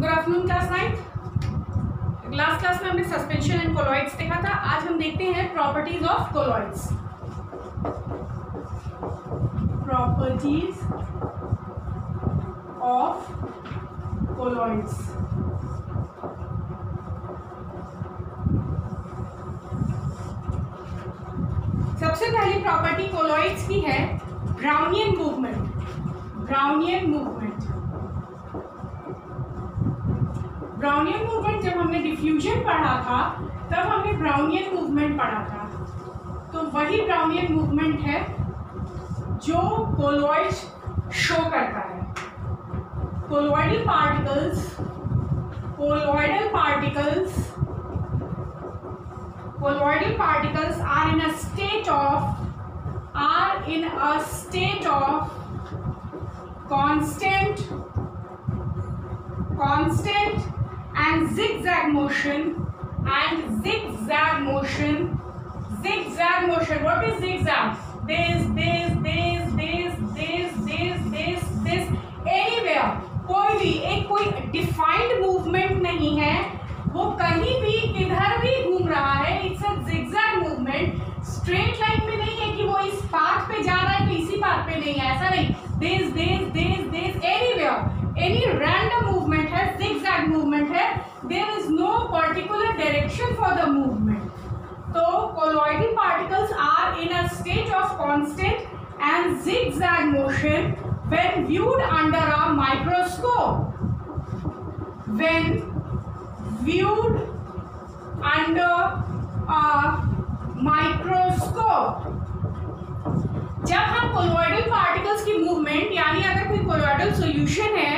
Good afternoon class 9। Last class में हमने suspension and colloids देखा था। आज हम देखते हैं properties of colloids. Properties of colloids. सबसे पहली प्रॉपर्टी कोलॉइड्स की है Brownian movement. Brownian movement Brownian movement जब हमने डिफ्यूजन पढ़ा था तब हमने ब्राउनियन मूवमेंट पढ़ा था। तो वही ब्राउनियन मूवमेंट है जो कोलॉइड शो करता है। Colloidal particles are in a state of constant and zigzag motion. What is zigzag? This. Anywhere, कोई डिफाइंड मूवमेंट नहीं है, वो कहीं भी किधर भी घूम रहा है। It's a zigzag movement. Straight line में नहीं है कि वो इस पाथ पे जा रहा है तो इसी पाथ पे नहीं है, ऐसा नहीं। this anywhere, any random movement है, zigzag movement है। there is no particular direction for the movement. तो colloidal particles are in a state of constant and zigzag motion when viewed under a microscope. जब हम colloidal particles की movement, यानी अगर कोई colloidal solution है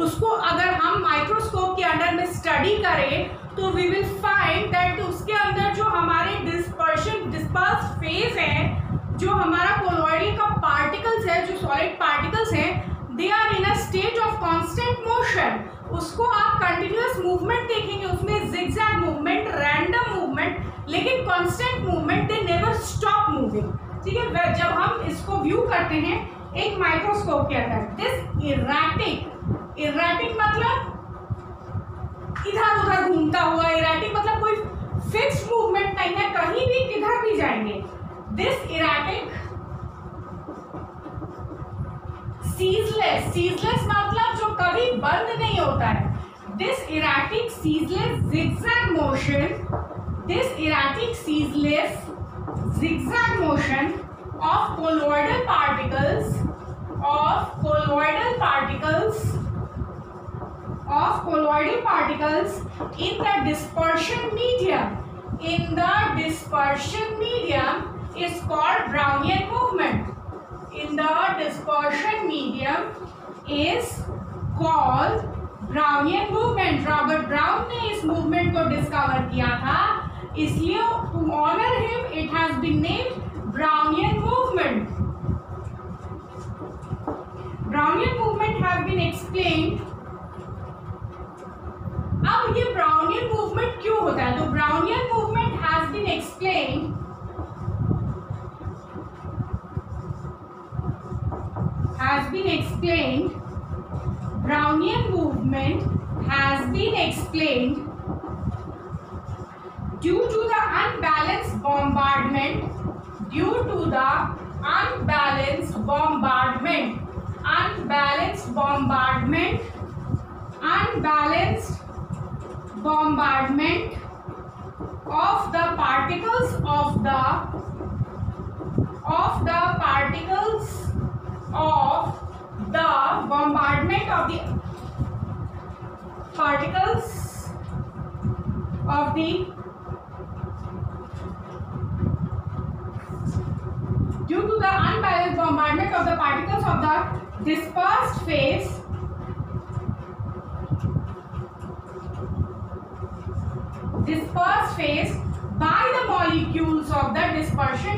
उसको अगर हम माइक्रोस्कोप के अंडर में स्टडी करें तो वी विल फाइंड दैट उसके अंदर जो हमारे डिस्पर्स फेज है, जो हमारा कोलॉइडल का पार्टिकल्स है, जो सॉलिड पार्टिकल्स हैं, they are in a state of constant motion. उसको आप कंटिन्यूअस मूवमेंट देखेंगे, उसमें जिगजैग मूवमेंट, रैंडम मूवमेंट, लेकिन constant movement, they never stop moving. ठीक है, जब हम इसको व्यू करते हैं एक माइक्रोस्कोप के अंदर, दिस इरेटिक मतलब इधर उधर घूमता हुआ, इरेटिक मतलब कोई फिक्स मूवमेंट नहीं है, कहीं भी किधर भी जाएंगे। दिस इरेटिक सीजलेस मतलब जो कभी बंद नहीं होता है। This erratic ceaseless zigzag motion of colloidal particles in the dispersion medium is called Brownian movement. Robert brown ने इस मूवमेंट को डिस्कवर किया था, इसलिए to honor him it has been named Brownian movement. Brownian movement have been explained. अब ये Brownian movement क्यों होता है? तो Brownian movement has been explained Brownian movement has been explained due to the unbalanced bombardment of the particles of the due to the unbalanced bombardment of the particles of the dispersed phase by the molecules of the dispersion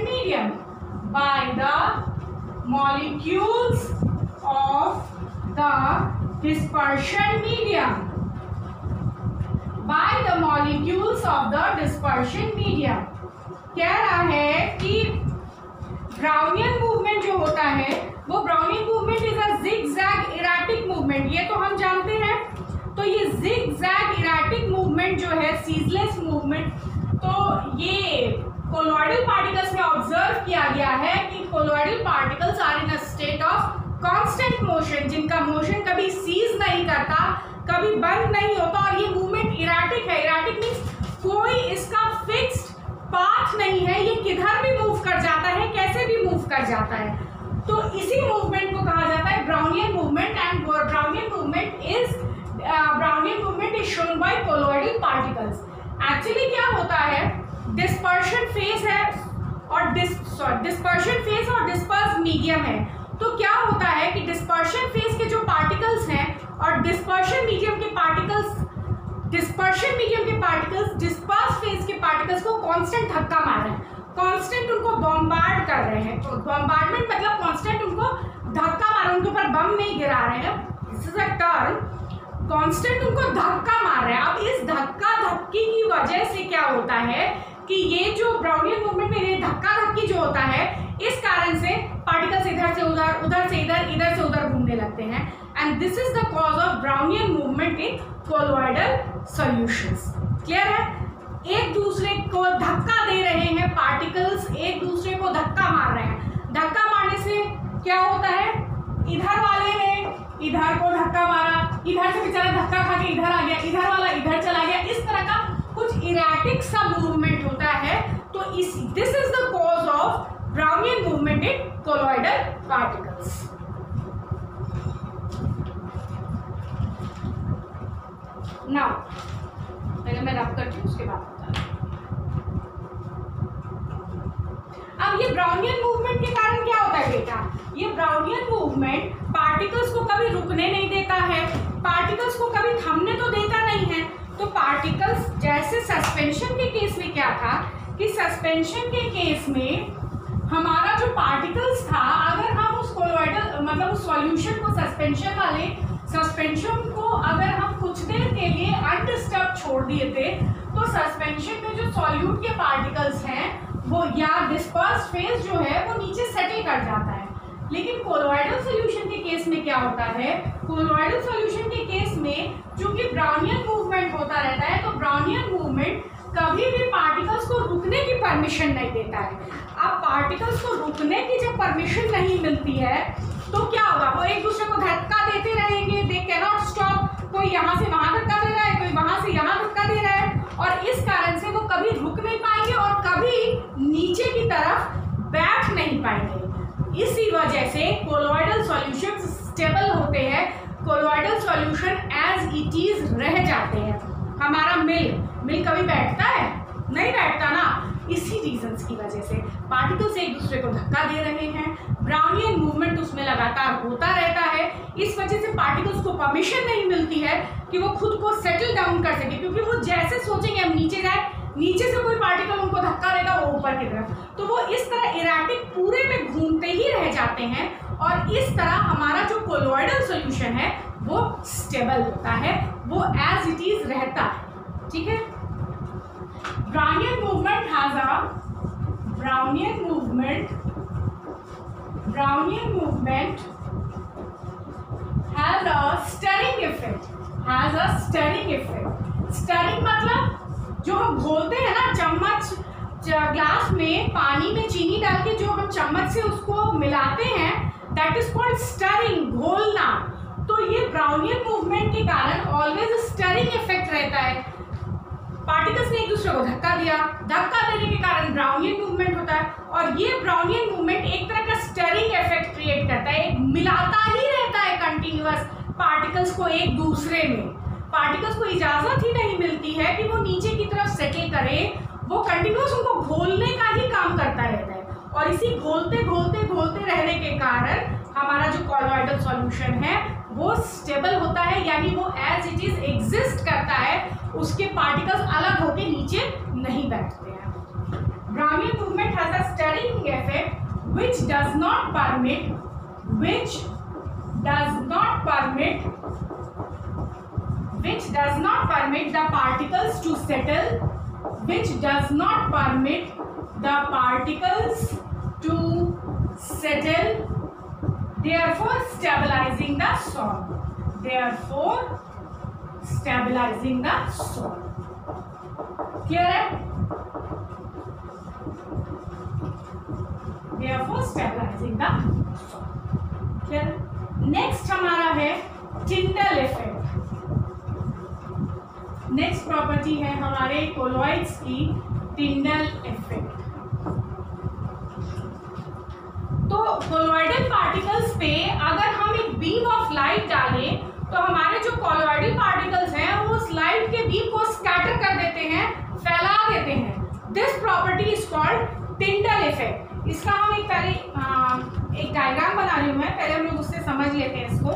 medium. कह रहा है कि Brownian movement जो होता है वो Brownian movement is a zigzag erratic movement, ये तो हम जानते हैं। तो ये जिग जो है सीजलेस मूवमेंट, तो ये कोलॉइडल पार्टिकल्स में ऑब्जर्व किया गया है कि colloidal particles are in a state of constant motion, जिनका मोशन कभी सीज नहीं करता, कभी बंद नहीं होता, और ये मूवमेंट इराटिक है। इराटिक मीन्स कोई इसका फिक्स्ड पाथ नहीं है, ये किधर भी मूव कर जाता है, कैसे भी मूव कर जाता है। तो इसी मूवमेंट को कहा जाता है Brownian movement, and Brownian movement is shown by colloidal particles. Actually क्या होता है, डिस्पर्शन फेज है और डिस्पर्शन फेज और डिस्पर्स मीडियम है। तो क्या होता है कि डिस्पर्शन फेज के जो पार्टिकल्स हैं और डिस्पर्शन मीडियम के पार्टिकल्स डिस्पर्स फेज के पार्टिकल्स को कांस्टेंट धक्का मार रहे हैं, कांस्टेंट उनको बॉम्बार्ड कर रहे हैं। तो बॉम्बार्डमेंट मतलब कांस्टेंट उनको धक्का मार रहे हैं, उनके ऊपर बम नहीं गिरा रहे हैं, this is a term, constant उनको धक्का मार रहे हैं। अब इस धक्का धक्की की वजह से क्या होता है कि ये जो ब्राउनियन मूवमेंट में ये धक्का धक्की जो होता है, इस कारण से पार्टिकल्स इधर से उधर, उधर से इधर, इधर से उधर घूमने लगते हैं, and this is the cause of Brownian movement in colloidal solutions. Clear है? एक दूसरे को धक्का दे रहे हैं, पार्टिकल्स एक दूसरे को धक्का मार रहे हैं। धक्का मारने से क्या होता है, इधर वाले ने इधर को धक्का मारा, इधर से बेचारा धक्का खा के इधर आ गया, इधर वाला इधर चला गया, इस तरह का कुछ इराटिक सा मूवमेंट होता है। तो this is the cause of Brownian movement in colloidal particles. Now पहले मैं रब करती हूँ, उसके बाद बता रही हूँ। अब ये ब्राउनियन मूवमेंट के कारण क्या होता है बेटा, ये ब्राउनियन मूवमेंट पार्टिकल्स को कभी रुकने नहीं देता है, पार्टिकल्स को कभी थमने तो देता नहीं है। तो पार्टिकल्स, जैसे सस्पेंशन के केस में क्या था कि सस्पेंशन के केस में हमारा जो पार्टिकल्स था, अगर हम उस कोलॉइडल मतलब उस सॉल्यूशन को, सस्पेंशन को अगर हम कुछ देर के लिए अनडिस्टर्ब छोड़ दिए थे, तो सस्पेंशन में जो सॉल्यूट के पार्टिकल्स हैं वो या डिस्पर्स फेज जो है वो नीचे सेटल कर जाता है। लेकिन कोलॉइडल सॉल्यूशन के केस में क्या होता है, कोलॉइडल सॉल्यूशन के केस में चूंकि ब्राउनियन मूवमेंट होता रहता है, तो ब्राउनियन मूवमेंट कभी भी पार्टिकल्स को रुकने की परमिशन नहीं देता है। अब पार्टिकल्स को रुकने की जब परमिशन नहीं मिलती है तो क्या होगा, वो एक दूसरे को धक्का देते रहेंगे, दे कैन नॉट स्टॉप, कोई यहाँ से वहां धक्का दे रहा है, कोई वहां से यहाँ धक्का दे रहा है, और इस कारण से वो कभी रुक नहीं पाएंगे और कभी नीचे की तरफ बैठ नहीं पाएंगे। इसी वजह से कोलॉइडल सॉल्यूशन स्टेबल होते हैं, colloidal solution as it is रह जाते हैं। हमारा मिल कभी बैठता है? नहीं बैठता ना। इसी रीजंस की वजह से पार्टिकल्स एक दूसरे को धक्का दे रहे हैं, ब्राउनियन मूवमेंट उसमें लगातार होता रहता है। इस वजह से पार्टिकल्स को परमिशन नहीं मिलती है कि वो खुद को सेटल डाउन कर सके, क्योंकि वो जैसे सोचेंगे हम नीचे जाए, नीचे से कोई पार्टिकल उनको धक्का देगा वो ऊपर की तरफ, तो वो इस तरह इराटिक पूरे में घूमते ही रह जाते हैं, और इस तरह हमारा जो कोलॉइडल सॉल्यूशन है वो स्टेबल होता है, वो एज इट इज रहता है। ठीक है? Brownian movement has a stirring effect। Stirring मतलब जो हम घोलते हैं ना, चम्मच ग्लास में पानी में चीनी डाल के जो हम चम्मच से उसको मिलाते हैं, दैट इज कॉल्ड स्टरिंग, घोलना। तो ये ब्राउनियन मूवमेंट के कारण ऑलवेज स्टरिंग इफेक्ट रहता है। पार्टिकल्स ने एक दूसरे को धक्का दिया, धक्का देने के कारण ब्राउनियन मूवमेंट होता है, और ये ब्राउनियन मूवमेंट एक तरह का स्टरिंग इफेक्ट क्रिएट करता है, मिलाता ही रहता है कंटिन्यूअस पार्टिकल्स को एक दूसरे में। पार्टिकल्स को इजाजत ही नहीं मिलती है कि वो नीचे की तरफ सेटल करें, वो कंटिन्यूअस उनको घोलने का ही काम करता रहता है, और इसी घोलते घोलते घोलते रहने के कारण हमारा जो कोलॉइडल सॉल्यूशन है वो स्टेबल होता है, यानी वो एज इट इज एग्जिस्ट करता है, उसके पार्टिकल्स अलग होके नीचे नहीं बैठते हैं। Brownian movement has a stirring effect which does not permit the particles to settle, therefore stabilizing the solid। Clear है? Therefore stabilizing the salt. Clear? Next हमारा है टिंडल इफेक्ट। नेक्स्ट प्रॉपर्टी है हमारे कोलॉइड्स की टिंडल इफेक्ट। तो colloidal particles पे अगर हम एक बीम ऑफ लाइट डालें तो हमारे जो कोलॉइडल पार्टिकल्स हैं वो उस लाइट के बीम को स्कैटर कर देते हैं, फैला देते हैं। This property is called Tyndall effect. इसका हम एक पहले एक डायग्राम बना रही हूँ मैं, पहले हम लोग उससे समझ लेते हैं इसको।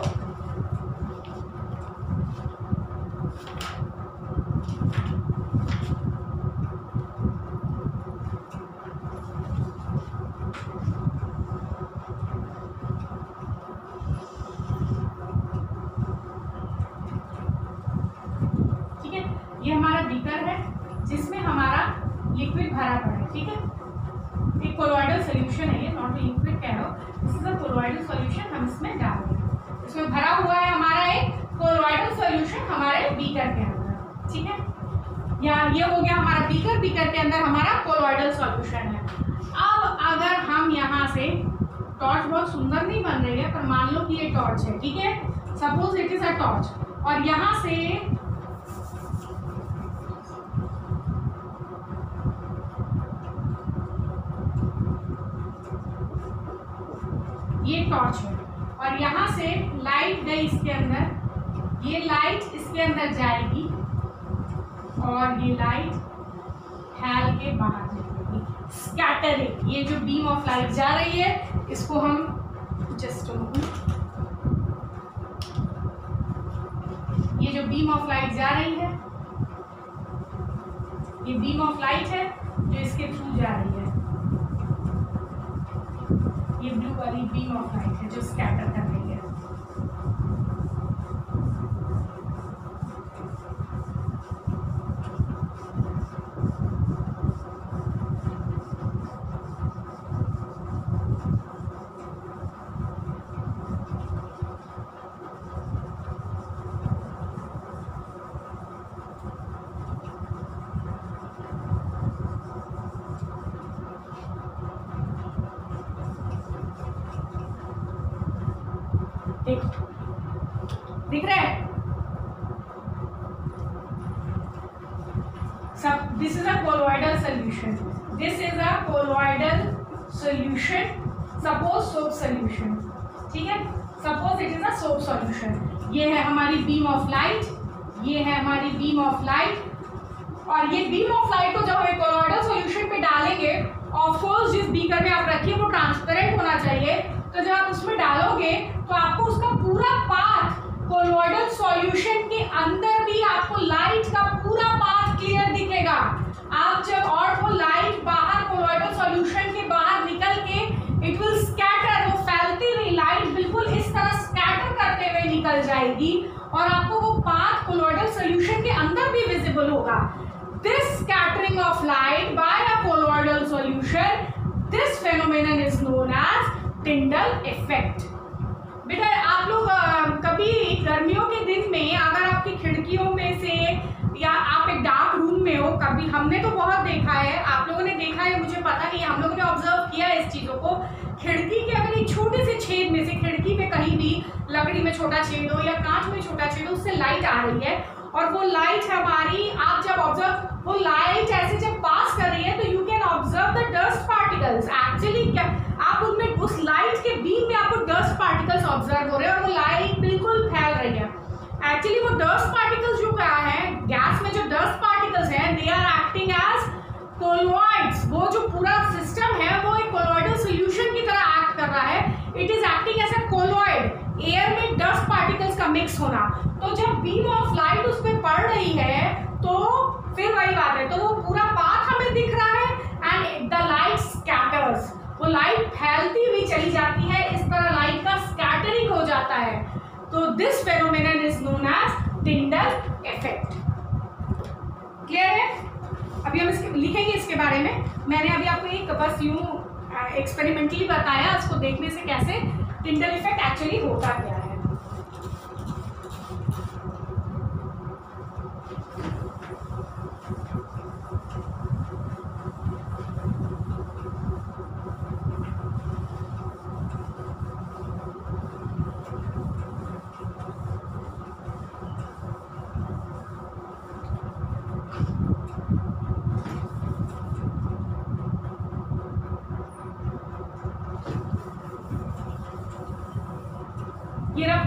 ठीक है, ये हमारा बीकर है जिसमें हमारा लिक्विड भरा पड़ा है। ठीक है, एक कोलॉइडल सॉल्यूशन है ये, नॉट लिक्विड कह लो, this is a colloidal solution. हम इसमें डाल रहे हैं, इसमें भरा हुआ है हमारा एक कोलॉइडल सॉल्यूशन हमारे बीकर के अंदर। ठीक है, या ये हो गया हमारा बीकर, बीकर के अंदर हमारा कोलॉइडल सॉल्यूशन है। अब अगर हम यहाँ से, टॉर्च बहुत सुंदर नहीं बन रही है पर मान लो कि ये टॉर्च है। ठीक है, suppose it is a torch, और यहाँ से ये टॉर्च है और यहाँ से लाइट गई इसके अंदर, ये लाइट इसके अंदर जाएगी और ये लाइट फैल के बाहर जाएगी, स्कैटरिंग। ये जो बीम ऑफ लाइट जा रही है इसको हम जस्ट, ये जो बीम ऑफ लाइट जा रही है ये बीम ऑफ लाइट है जो इसके थ्रू जा रही है। ये ब्लू वाली बीम ऑफ लाइट है जो स्कैटर कर रही है। दिख रहा है सब? This is a colloidal solution, this is a colloidal solution, suppose soap solution. ठीक है, suppose it is a soap solution. ये है हमारी बीम ऑफ लाइट, ये है हमारी बीम ऑफ लाइट, और ये बीम ऑफ लाइट को जब हम कोलॉइडल सॉल्यूशन पे डालेंगे, ऑफ कोर्स जिस बीकर में आप रखिए वो ट्रांसपेरेंट होना चाहिए, तो जब आप उसमें डालोगे तो आपको उसका पूरा पाथ कोलॉइडल सॉल्यूशन के अंदर भी आपको लाइट का पूरा पाथ क्लियर दिखेगा। आप जब, और वो लाइट बाहर कोलॉइडल सॉल्यूशन के बाहर निकल के इट विल स्कैटर, वो फैलती हुई लाइट बिल्कुल इस तरह स्कैटर करते हुए निकल जाएगी और आपको वो पाथ कोलॉइडल सॉल्यूशन के अंदर भी विजिबल होगा। This scattering of light by a colloidal solution, this phenomenon is known as Tyndall effect. बेटा आप लोग कभी गर्मियों के दिन में अगर आपकी खिड़कियों में से, या आप एक डार्क रूम में हो, कभी, हमने तो बहुत देखा है, आप लोगों ने देखा है मुझे पता नहीं, हम लोगों ने ऑब्जर्व किया है इस चीज़ों को, खिड़की के अगर एक छोटे से छेद में से, खिड़की पे कहीं भी लकड़ी में छोटा छेद हो या कांच में छोटा छेद हो, उससे लाइट आ रही है और वो लाइट हमारी, आप जब ऑब्जर्व, वो लाइट ऐसे जब पास कर रही है तो you can observe the dust particles. Actually क्या आप उनमें, उस लाइट के बीम में आपको डस्ट पार्टिकल्स ऑब्जर्व हो रहे हैं और वो लाइट बिल्कुल फैल रही है। एक्चुअली वो डस्ट पार्टिकल्स जो क्या है, गैस में जो डस्ट पार्टिकल्स हैं, they are acting as colloids. वो जो पूरा सिस्टम है वो एक कोलॉइडल सॉल्यूशन की तरह एक्ट कर रहा है। It is acting as a colloid, air में डस्ट पार्टिकल्स का मिक्स होना। तो जब बीम ऑफ लाइट उस पर पड़ रही है तो फिर वही बात है, तो वो पूरा पाथ हमें दिख रहा है एंड द लाइट स्कैटर्स, वो लाइट फैलती हुई चली जाती है, इस तरह लाइट का स्कैटरिंग हो जाता है। तो this phenomenon is known as Tyndall effect. Clear है? अभी हम इसके लिखेंगे इसके बारे में। मैंने अभी आपको एक बस यूं एक्सपेरिमेंटली बताया, इसको देखने से कैसे टिंडल इफेक्ट एक्चुअली होता क्या है।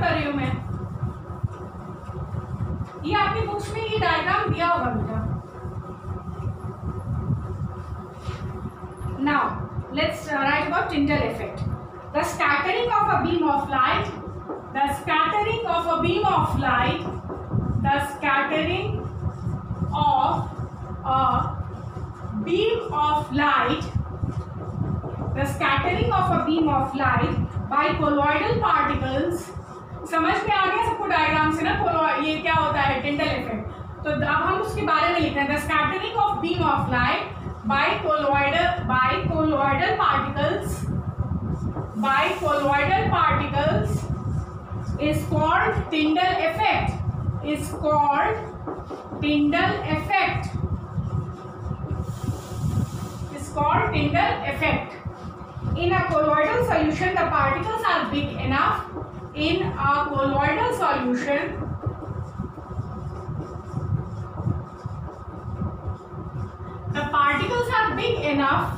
कर रही हूं मैं? ये आपकी बुक्स में ये डायग्राम दिया होगा बेटा. Now let's write about Tyndall effect. The scattering of a beam of light. The scattering of a beam of light. The scattering of a beam of light. The scattering of a beam of light by colloidal particles. समझ में आ गया सबको diagram से ना? ये क्या होता है टिंडल इफेक्ट. तो अब हम उसके बारे में लिख रहे हैं. The scattering of beam of light by colloidal particles is called Tyndall effect. Is called Tyndall effect. Is called Tyndall effect. In a colloidal solution, the particles are big enough. In a colloidal solution, the particles are big enough.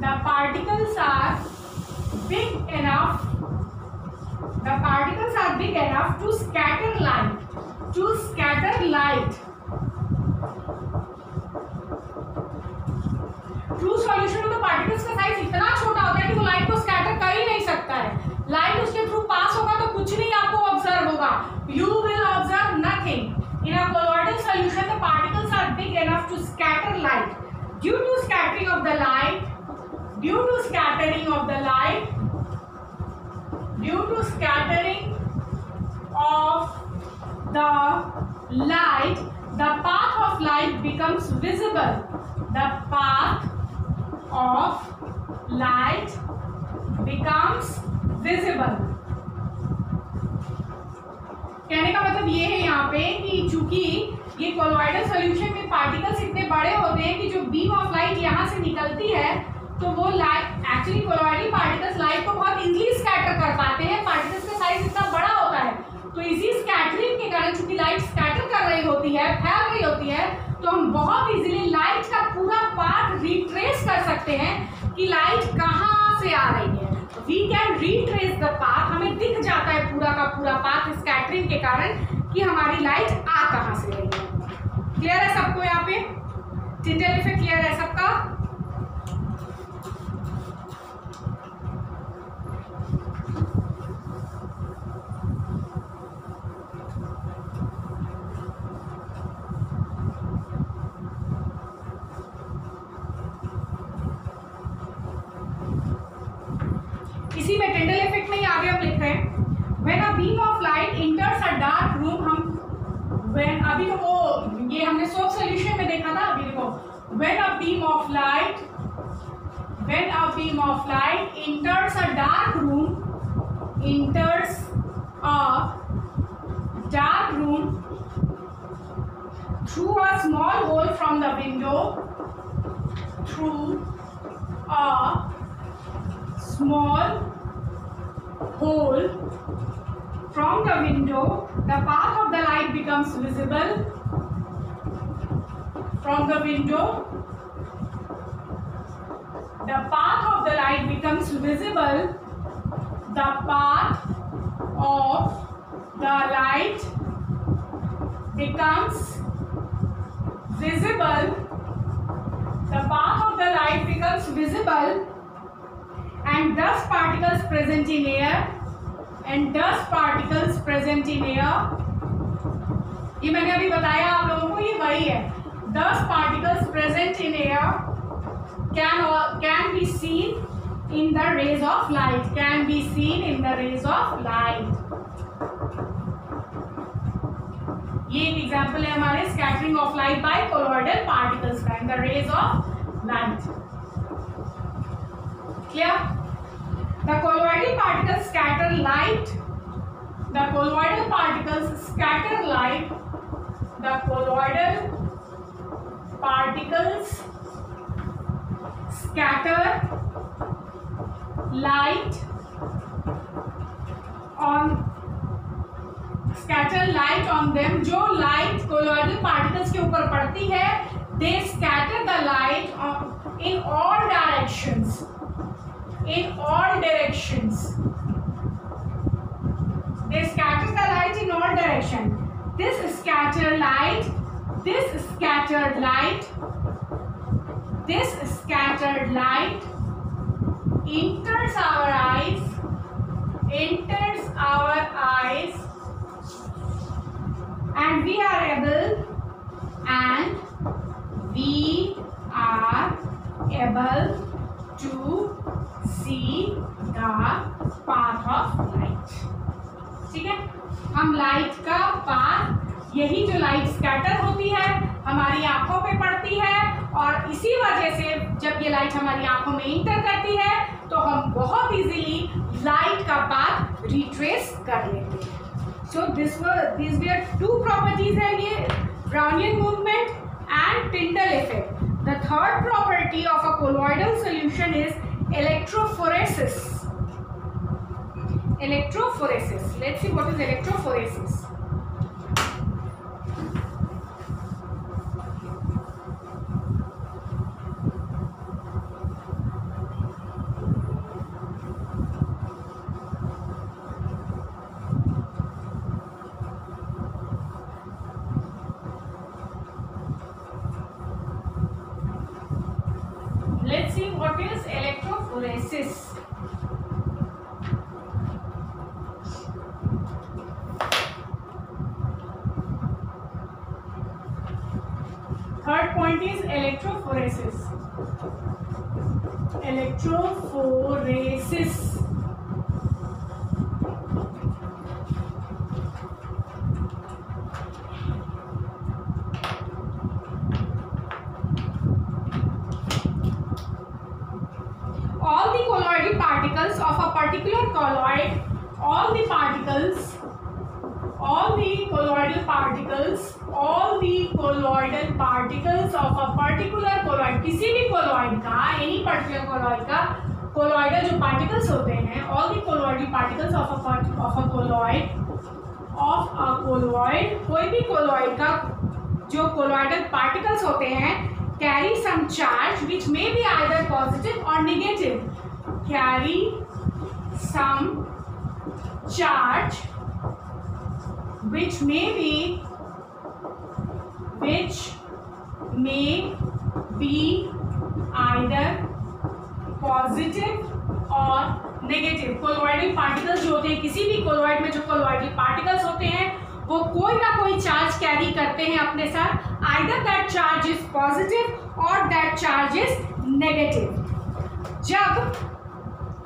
The particles are big enough. The particles are big enough to scatter light. To scatter light. True solution में तो particles का size इतना छोटा होता है कि वो light को स्कैटर कर ही नहीं सकता है. लाइट उसके थ्रू पास होगा तो कुछ नहीं आपको ऑब्जर्व होगा. You will observe nothing. In a colloidal solution, the particles are big enough to scatter light. Due to scattering of the light, due to scattering of the light, due to scattering of the light, the path of light becomes visible. The path of light becomes visible. कहने का मतलब ये है यहाँ पे कि चूंकि ये कोलॉइडल सॉल्यूशन में पार्टिकल्स इतने बड़े होते हैं कि जो बीम ऑफ लाइट यहाँ से निकलती है तो वो light actually colloidal particles light को बहुत इजीली स्कैटर कर पाते हैं. पार्टिकल्स का साइज इतना बड़ा होता है तो इसी स्कैटरिंग के कारण चूंकि लाइट स्कैटर कर रही होती है, फैल रही होती है, तो हम बहुत इजीली लाइट का पूरा पाथ रिट्रेस कर सकते हैं कि लाइट कहाँ से आ रही है. We can retrace the path. हमें दिख जाता है पूरा का पूरा पाथ स्कैटरिंग के कारण कि हमारी लाइट आ कहाँ से रही है. क्लियर है सबको? यहाँ पे टिंडल इफेक्ट क्लियर है सबका? इसी में टिंडल इफेक्ट में ही आगे हम लिख रहे हैं when a beam of light enters a dark room. हम व्हेन अभी तो वो ये हमने सोप सॉल्यूशन में देखा था. अभी देखो when a beam of light enters a dark room through a small hole from the window small hole from the window, the path of the light becomes visible. From the window, the path of the light becomes visible. The path of the light becomes visible. The path of the light becomes visible. And dust particles present in air, ये मैंने अभी बताया आप लोगों को, ये वही है. Dust particles present in air can be seen in the rays of light. Can be seen in the rays of light. ये एक एग्जाम्पल है हमारे scattering of light by colloidal particles का in the rays of light. Clear? The colloidal particles scatter light. The colloidal particles scatter light. The colloidal particles scatter light on them. जो light colloidal particles के ऊपर पड़ती है, they scatter the light in all directions. in all directions. They scatter the light in all directions. This scattered light, this scattered light, this scattered light enters our eyes, and we are able to see the path of light. ठीक है, हम light का path, यही जो light scatter होती है हमारी आंखों पे पड़ती है, और इसी वजह से जब ये लाइट हमारी आंखों में इंटर करती है तो हम बहुत इजीली लाइट का पाथ रिट्रेस कर लेते हैं. So these were two properties है ये, Brownian movement and Tyndall effect. The third property of a colloidal solution is electrophoresis. Electrophoresis. Let's see what is electrophoresis. Let's see what is electrophoresis. Third point is electrophoresis. Electrophoresis. All the colloidal particles of a particular colloid, all the colloidal particles of a particular colloid, किसी भी colloid का, any particular colloid का colloidal जो particles होते हैं, all the colloidal particles of a colloid, कोई भी colloid का जो colloidal particles होते हैं carry some charge which may be either positive or negative. Carry some charge which may be either positive or negative. colloidal particles जो होते हैं, किसी भी colloid में जो colloidal particles होते हैं वो कोई ना कोई चार्ज कैरी करते हैं अपने साथ. Either that charge is positive or that charge is negative. जब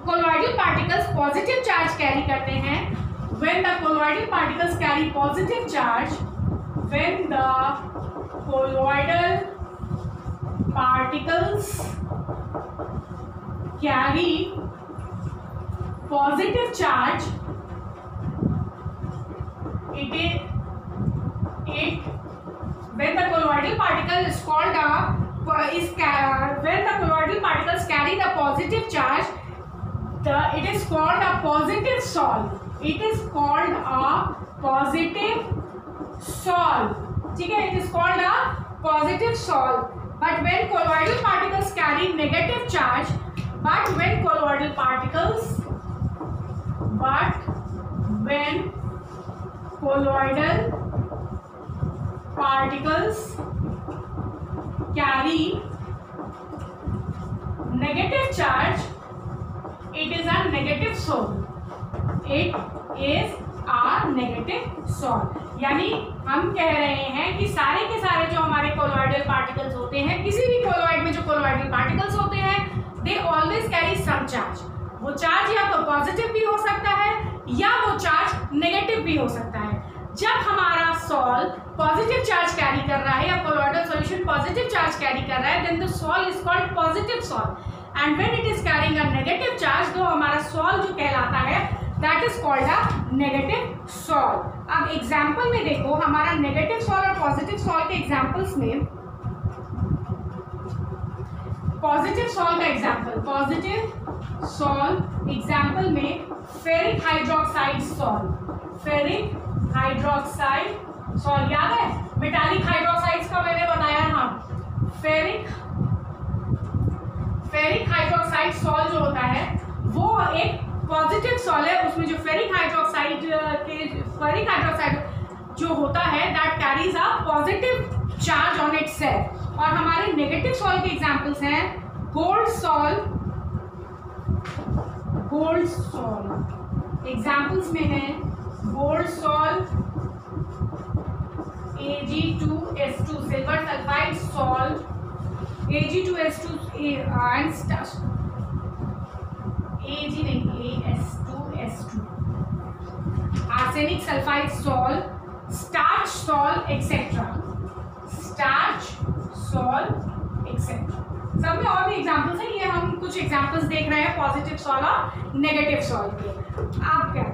colloidal particles positive charge carry करते हैं, when the colloidal particles carry positive charge, when the colloidal particles carry positive charge, when the colloidal particle is called when the colloidal particles carry the positive charge, it is called a positive sol. It is called a positive sol. ठीक है, it is called a positive sol. But when colloidal particles carry negative charge, when colloidal particles carry negative charge, it is a negative sol. It is a negative sol. यानी हम कह रहे हैं कि सारे के सारे जो हमारे कोलॉइडल पार्टिकल्स होते हैं, किसी भी कोलॉइड में जो कोलॉइडल पार्टिकल्स होते हैं, they always carry some charge. वो चार्ज या तो पॉजिटिव भी हो सकता है या वो चार्ज नेगेटिव भी हो सकता है. जब हमारा सॉल पॉजिटिव चार्ज कैरी कर रहा है या colloidal solution positive charge carry कर रहा है, then the sol is called positive sol. And when it is carrying a negative charge, तो हमारा सॉल जो कहलाता है that is called a negative sol. अब एग्जाम्पल में देखो, हमारा नेगेटिव सॉल और पॉजिटिव सॉल के एग्जाम्पल्स में, पॉजिटिव सॉल का एग्जाम्पल, पॉजिटिव सॉल एग्जाम्पल में ferric hydroxide sol. Ferric hydroxide sol याद है, मेटालिक हाइड्रोक्साइड्स का मैंने बताया था. फेरिक हाइड्रोक्साइड सॉल जो होता है वो एक पॉजिटिव सॉल है, उसमें जो फेरिक हाइड्रोक्साइड जो होता है that carries a positive charge on itself. और हमारे नेगेटिव सॉल के एग्जांपल्स हैं गोल्ड सॉल एग्जांपल्स में है gold sol, Ag2S2 silver sulphide sol, Ag2S2 and AS2S2 arsenic sulphide sol, starch sol etcetera, सब में और भी एग्जांपल्स हैं। ये हम कुछ एग्जांपल्स देख रहे हैं पॉजिटिव सॉल और नेगेटिव सॉल के। आप क्या,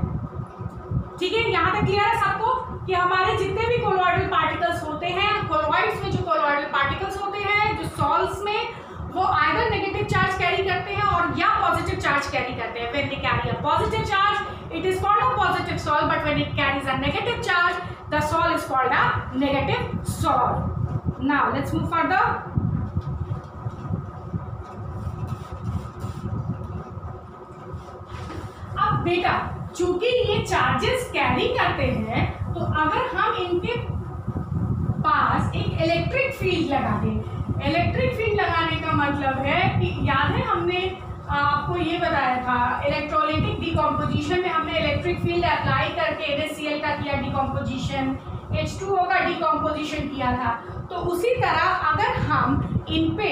ठीक है, यहाँ तक क्लियर है सबको कि हमारे जितने भी कोलोइडल पार्टिकल्स होते हैं, कोलोइड्स में जो कोलोइडल पार्टिकल्स होते हैं जो सॉल्ट्स में, वो आइदर नेगेटिव चार्ज कैरी करते हैं और या पॉजिटिव चार्ज कैरी करते हैं। When they carry a positive charge it is called a positive sol, but when it carries a negative charge the sol is called a negative sol. Now let's move further. अब बेटा चूंकि ये charges carry करते हैं, तो अगर हम इनके पास एक इलेक्ट्रिक फील्ड लगा दें, इलेक्ट्रिक फील्ड लगाने का मतलब है कि याद है हमने आपको ये बताया था इलेक्ट्रोलाइटिक डिकम्पोजिशन में हमने इलेक्ट्रिक फील्ड अप्लाई करके NaCl का किया डिकम्पोजिशन, H2O का डिकम्पोजिशन किया था। तो उसी तरह अगर हम इन पे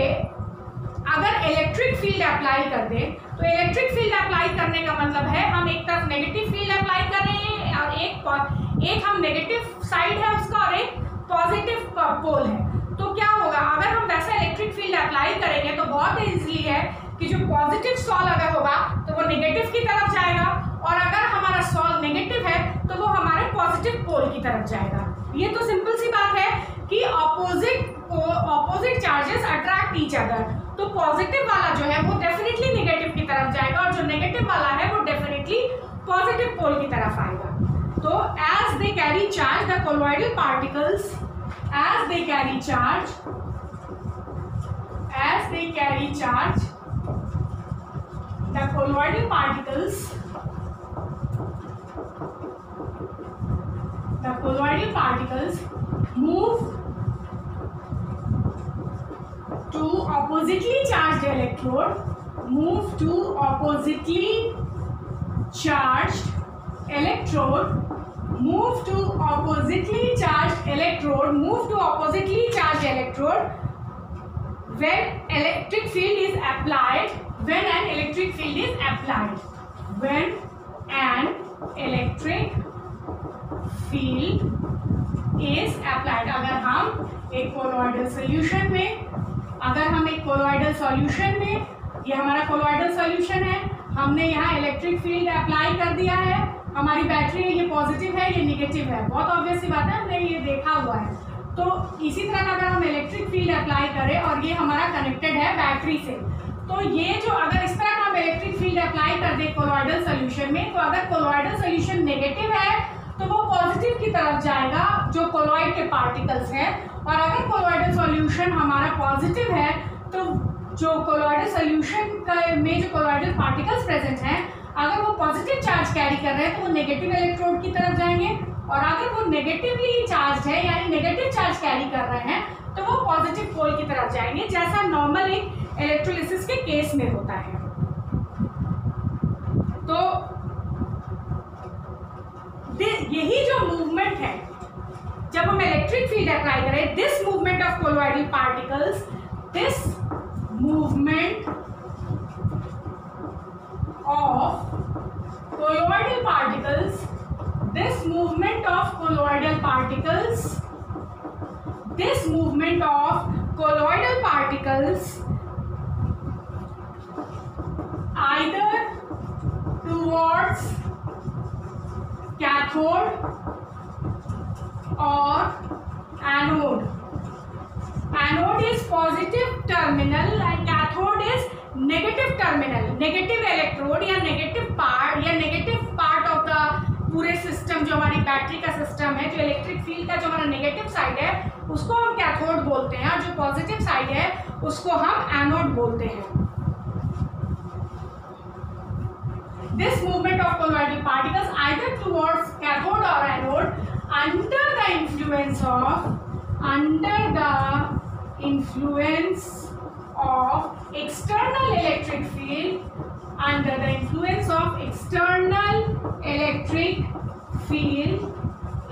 अगर इलेक्ट्रिक फील्ड अप्लाई कर दें, तो इलेक्ट्रिक फील्ड अप्लाई करने का मतलब है हम एक तरफ नेगेटिव फील्ड अप्लाई कर रहे हैं और एक हम नेगेटिव साइड है उसका और एक पॉजिटिव पोल है। तो क्या होगा, अगर हम वैसा इलेक्ट्रिक फील्ड अप्लाई करेंगे तो बहुत इजीली है कि जो पॉजिटिव सॉल अगर होगा तो वो नेगेटिव की तरफ जाएगा, और अगर हमारा सॉल नेगेटिव है तो वो हमारे पॉजिटिव पोल की तरफ जाएगा। ये तो सिंपल सी बात है कि opposite charges attract each other. तो पॉजिटिव वाला जो है वो डेफिनेटली नेगेटिव की तरफ जाएगा और जो नेगेटिव वाला है वो डेफिनेटली पॉजिटिव पोल की तरफ आएगा। तो as they carry charge, the colloidal particles, as they carry charge, the colloidal particles move to oppositely charged electrode, move to oppositely charged electrode, move to oppositely charged electrode, move to oppositely charged electrode when electric field is applied, when an electric field is applied, when an electric field is applied। अगर हम एक colloidal solution में, अगर हम एक colloidal solution में, ये हमारा कोलोइडल सॉल्यूशन है, हमने यहाँ इलेक्ट्रिक फील्ड अप्लाई कर दिया है, हमारी बैटरी है, ये पॉजिटिव है ये निगेटिव है, बहुत ऑब्वियस सी बात है, हमने ये देखा हुआ है। तो इसी तरह अगर हम इलेक्ट्रिक फील्ड अप्लाई करें और ये हमारा कनेक्टेड है बैटरी से, तो ये जो अगर इस तरह का हम इलेक्ट्रिक फील्ड अप्लाई कर दें कोलोइडल सॉल्यूशन में, तो अगर कोलोइडल सॉल्यूशन नेगेटिव है तो वो पॉजिटिव की तरफ जाएगा जो कोलोइड के पार्टिकल्स हैं, और अगर कोलोइडल सॉल्यूशन हमारा पॉजिटिव है तो जो कोलोइडल सॉल्यूशन में जो कोलोइडल पार्टिकल्स प्रेजेंट हैं, अगर वो पॉजिटिव चार्ज कैरी कर रहे हैं तो वो नेगेटिव इलेक्ट्रोड की तरफ जाएंगे, और अगर वो नेगेटिवली चार्ज है यानी नेगेटिव चार्ज कैरी कर रहे हैं तो वो पॉजिटिव पोल की तरफ जाएंगे, जैसा नॉर्मल एक इलेक्ट्रोलिसिस के केस में होता है। तो यही जो मूवमेंट है जब हम इलेक्ट्रिक फील्ड अप्लाई करें, this movement of colloidal particles, this movement of colloidal particles, this movement of colloidal particles, this movement of colloidal particles either towards cathode or anode. Anode is positive terminal and cathode is negative terminal, negative electrode या negative part या negative part of the पूरे system, जो हमारी battery का system है, जो electric field का जो हमारा नेगेटिव साइड है उसको हम कैथोड बोलते हैं, और जो पॉजिटिव साइड है उसको हम एनोड बोलते हैं। this movement of colloidal particles either towards cathode or anode under the influence of external electric field, under the influence of external electric field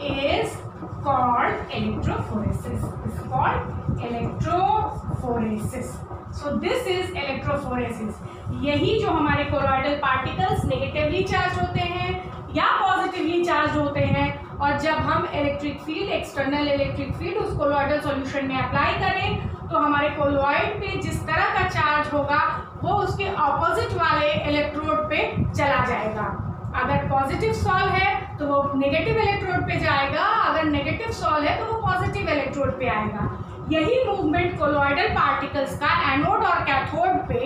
is called electrophoresis. Is called electrophoresis. So this is electrophoresis. यही जो हमारे colloidal particles negatively charge होते हैं या positively charge होते हैं, और जब हम electric field, external electric field उस कोलॉइडल सॉल्यूशन में अप्लाई करें तो हमारे कोलॉइड पे जिस तरह का चार्ज होगा वो उसके ऑपोजिट वाले इलेक्ट्रोड पे चला जाएगा। अगर पॉजिटिव सॉल है तो वो नेगेटिव इलेक्ट्रोड पे जाएगा, अगर नेगेटिव सॉल है तो वो पॉजिटिव इलेक्ट्रोड पे आएगा। यही मूवमेंट कोलॉइडल पार्टिकल्स का एनोड और कैथोड पे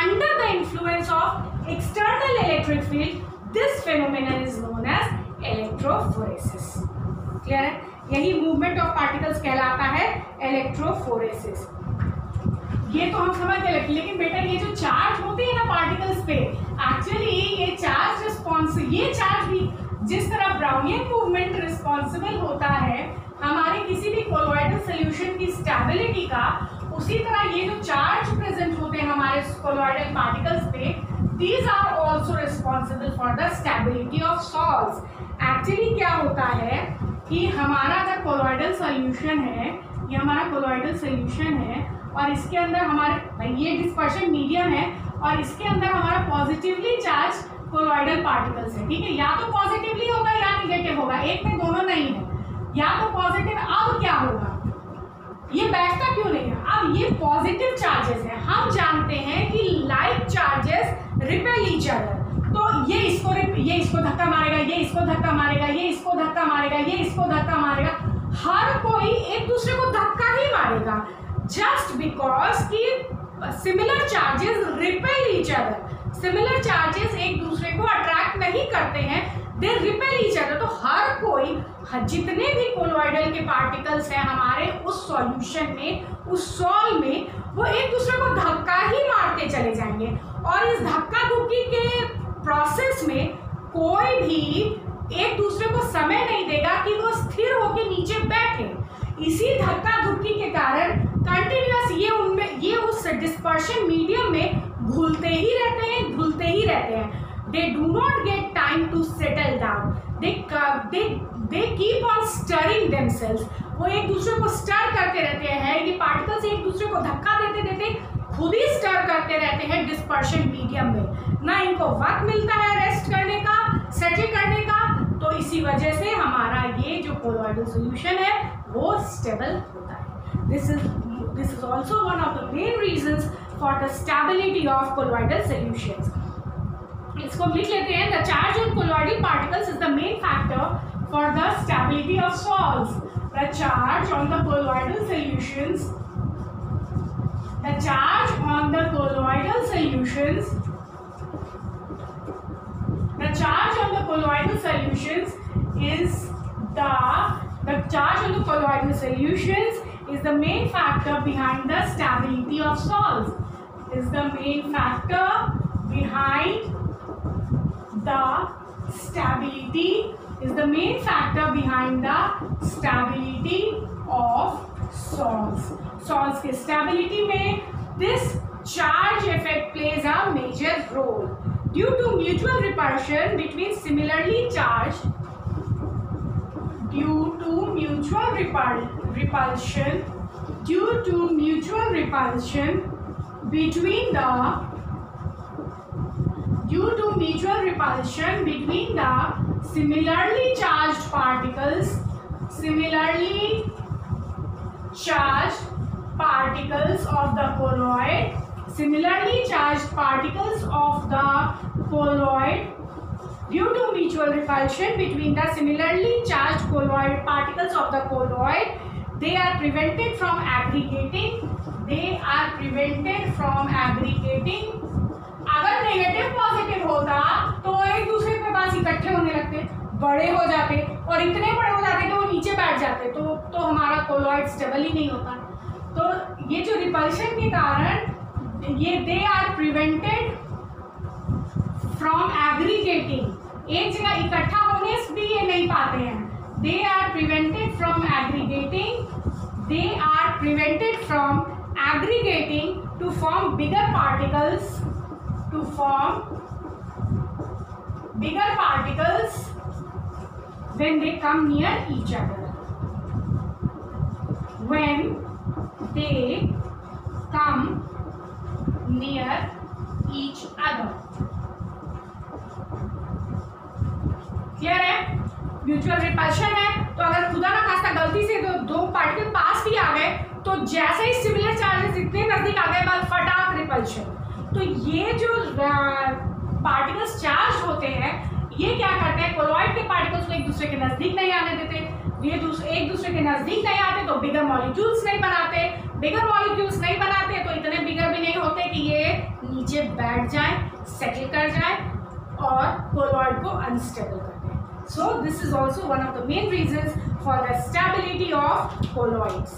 under the influence of external electric field, this phenomenon is known as electrophoresis. Clear है? यही मूवमेंट ऑफ पार्टिकल्स कहलाता है इलेक्ट्रोफोरेसिस। ये तो हम समझ गए, लेकिन बेटा ये जो चार्ज होते हैं ना पार्टिकल्स पे, एक्चुअली ये चार्ज रिस्पॉन्स, ये चार्ज भी जिस तरह ब्राउनियन मूवमेंट रिस्पॉन्सिबल होता है हमारे किसी भी कोलॉइडल सॉल्यूशन की स्टेबिलिटी का, उसी तरह ये जो चार्ज प्रेजेंट होते हैं हमारे कोलॉइडल पार्टिकल्स पे, these are also responsible for the stability of salts. Actually क्या होता है कि हमारा अगर कोलॉइडल सॉल्यूशन है, ये हमारा कोलॉइडल सॉल्यूशन है और इसके अंदर हमारे ये डिस्पर्शन मीडियम है और इसके अंदर हमारा पॉजिटिवली चार्ज कोलॉइडल पार्टिकल्स है, ठीक है? या तो पॉजिटिवली होगा या निगेटिव होगा, एक में दोनों नहीं है, या तो पॉजिटिव। अब क्या होगा, ये बैठता क्यों नहीं है? अब ये पॉजिटिव चार्जेस है, हम जानते हैं कि like charges repel each other, तो ये इसको धक्का मारेगा, ये इसको धक्का मारेगा, ये इसको धक्का मारेगा, ये इसको धक्का मारेगा, हर कोई एक दूसरे को धक्का ही मारेगा, जस्ट बिकॉज कि similar charges repel each other. Similar charges एक दूसरे को अट्रैक्ट नहीं करते हैं, दे रिपेल ईच अदर। तो हर कोई, जितने भी कोलॉइडल के पार्टिकल्स हैं हमारे उस सॉल्यूशन में, उस सॉल में, वो एक दूसरे को धक्का ही मारते चले जाएंगे और इस धक्का धुक्की के प्रोसेस में कोई भी एक दूसरे को समय नहीं देगा कि वो स्थिर होकर नीचे बैठे। इसी धक्का धुक्की के कारण कंटिन्यूअस ये उस डिस्पर्शन मीडियम में घुलते ही रहते हैं, घुलते ही रहते हैं। They do not get time to settle down. They keep on stirring themselves. वो एक दूसरे को स्टर करते रहते हैं, ये पार्टिकल्स एक दूसरे को धक्का देते देते खुद ही स्टर करते रहते हैं डिस्पर्शन मीडियम में। ना इनको वक्त मिलता है रेस्ट करने का, सेटल करने का, तो इसी वजह से हमारा ये जो कोलॉइडल सॉल्यूशन है वो स्टेबल होता है। This is also one of the main reasons for the stability of colloidal solutions. इसको लिख लेते हैं। The charge on colloidal particles is the main factor for the stability of salts. The charge on the colloidal solutions, the charge on the colloidal solutions, the charge on the colloidal solutions is the charge on the colloidal solutions is the main factor behind the stability of salts. Is the main factor behind the stability, is the main factor behind the stability of salts. Salts के stability में this charge effect plays a major role due to mutual repulsion between similarly charged, due to mutual repulsion between the similarly charged particles of the colloid, similarly charged particles of the colloid, due to mutual repulsion between the similarly charged colloid particles of the colloid, they are prevented from aggregating. अगर negative positive होता तो एक दूसरे के पास इकट्ठे होने लगते, बड़े हो जाते और इतने बड़े हो जाते कि वो नीचे बैठ जाते, तो हमारा कोलॉइड स्टेबल ही नहीं होता। तो ये जो रिपल्शन के कारण ये they are prevented from aggregating, एक जगह इकट्ठा होने भी ये नहीं पाते हैं. They are prevented from aggregating, they are prevented from aggregating to form bigger particles, to form bigger particles when they come near each other. When they come near each other. Clear है? Mutual repulsion है, तो अगर खुदा ना खास्ता गलती से दो पार्टिकल पास भी आ गए तो जैसे ही सिमिलर चार्जेस इतने नजदीक आ गए बाद फटाक रिपल्शन. तो ये जो पार्टिकल्स चार्ज होते हैं ये क्या करते हैं, कोलॉइड के पार्टिकल्स को एक दूसरे के नजदीक नहीं आने देते. ये एक दूसरे के नजदीक नहीं आते तो बिगर मॉलिक्यूल्स नहीं बनाते, बिगर मॉलिक्यूल्स नहीं बनाते तो इतने बिगर भी नहीं होते कि ये नीचे बैठ जाए, सेटल कर जाए और कोलॉइड को अनस्टेबल कर दे. So this is also one of the main reasons for the stability of colloids.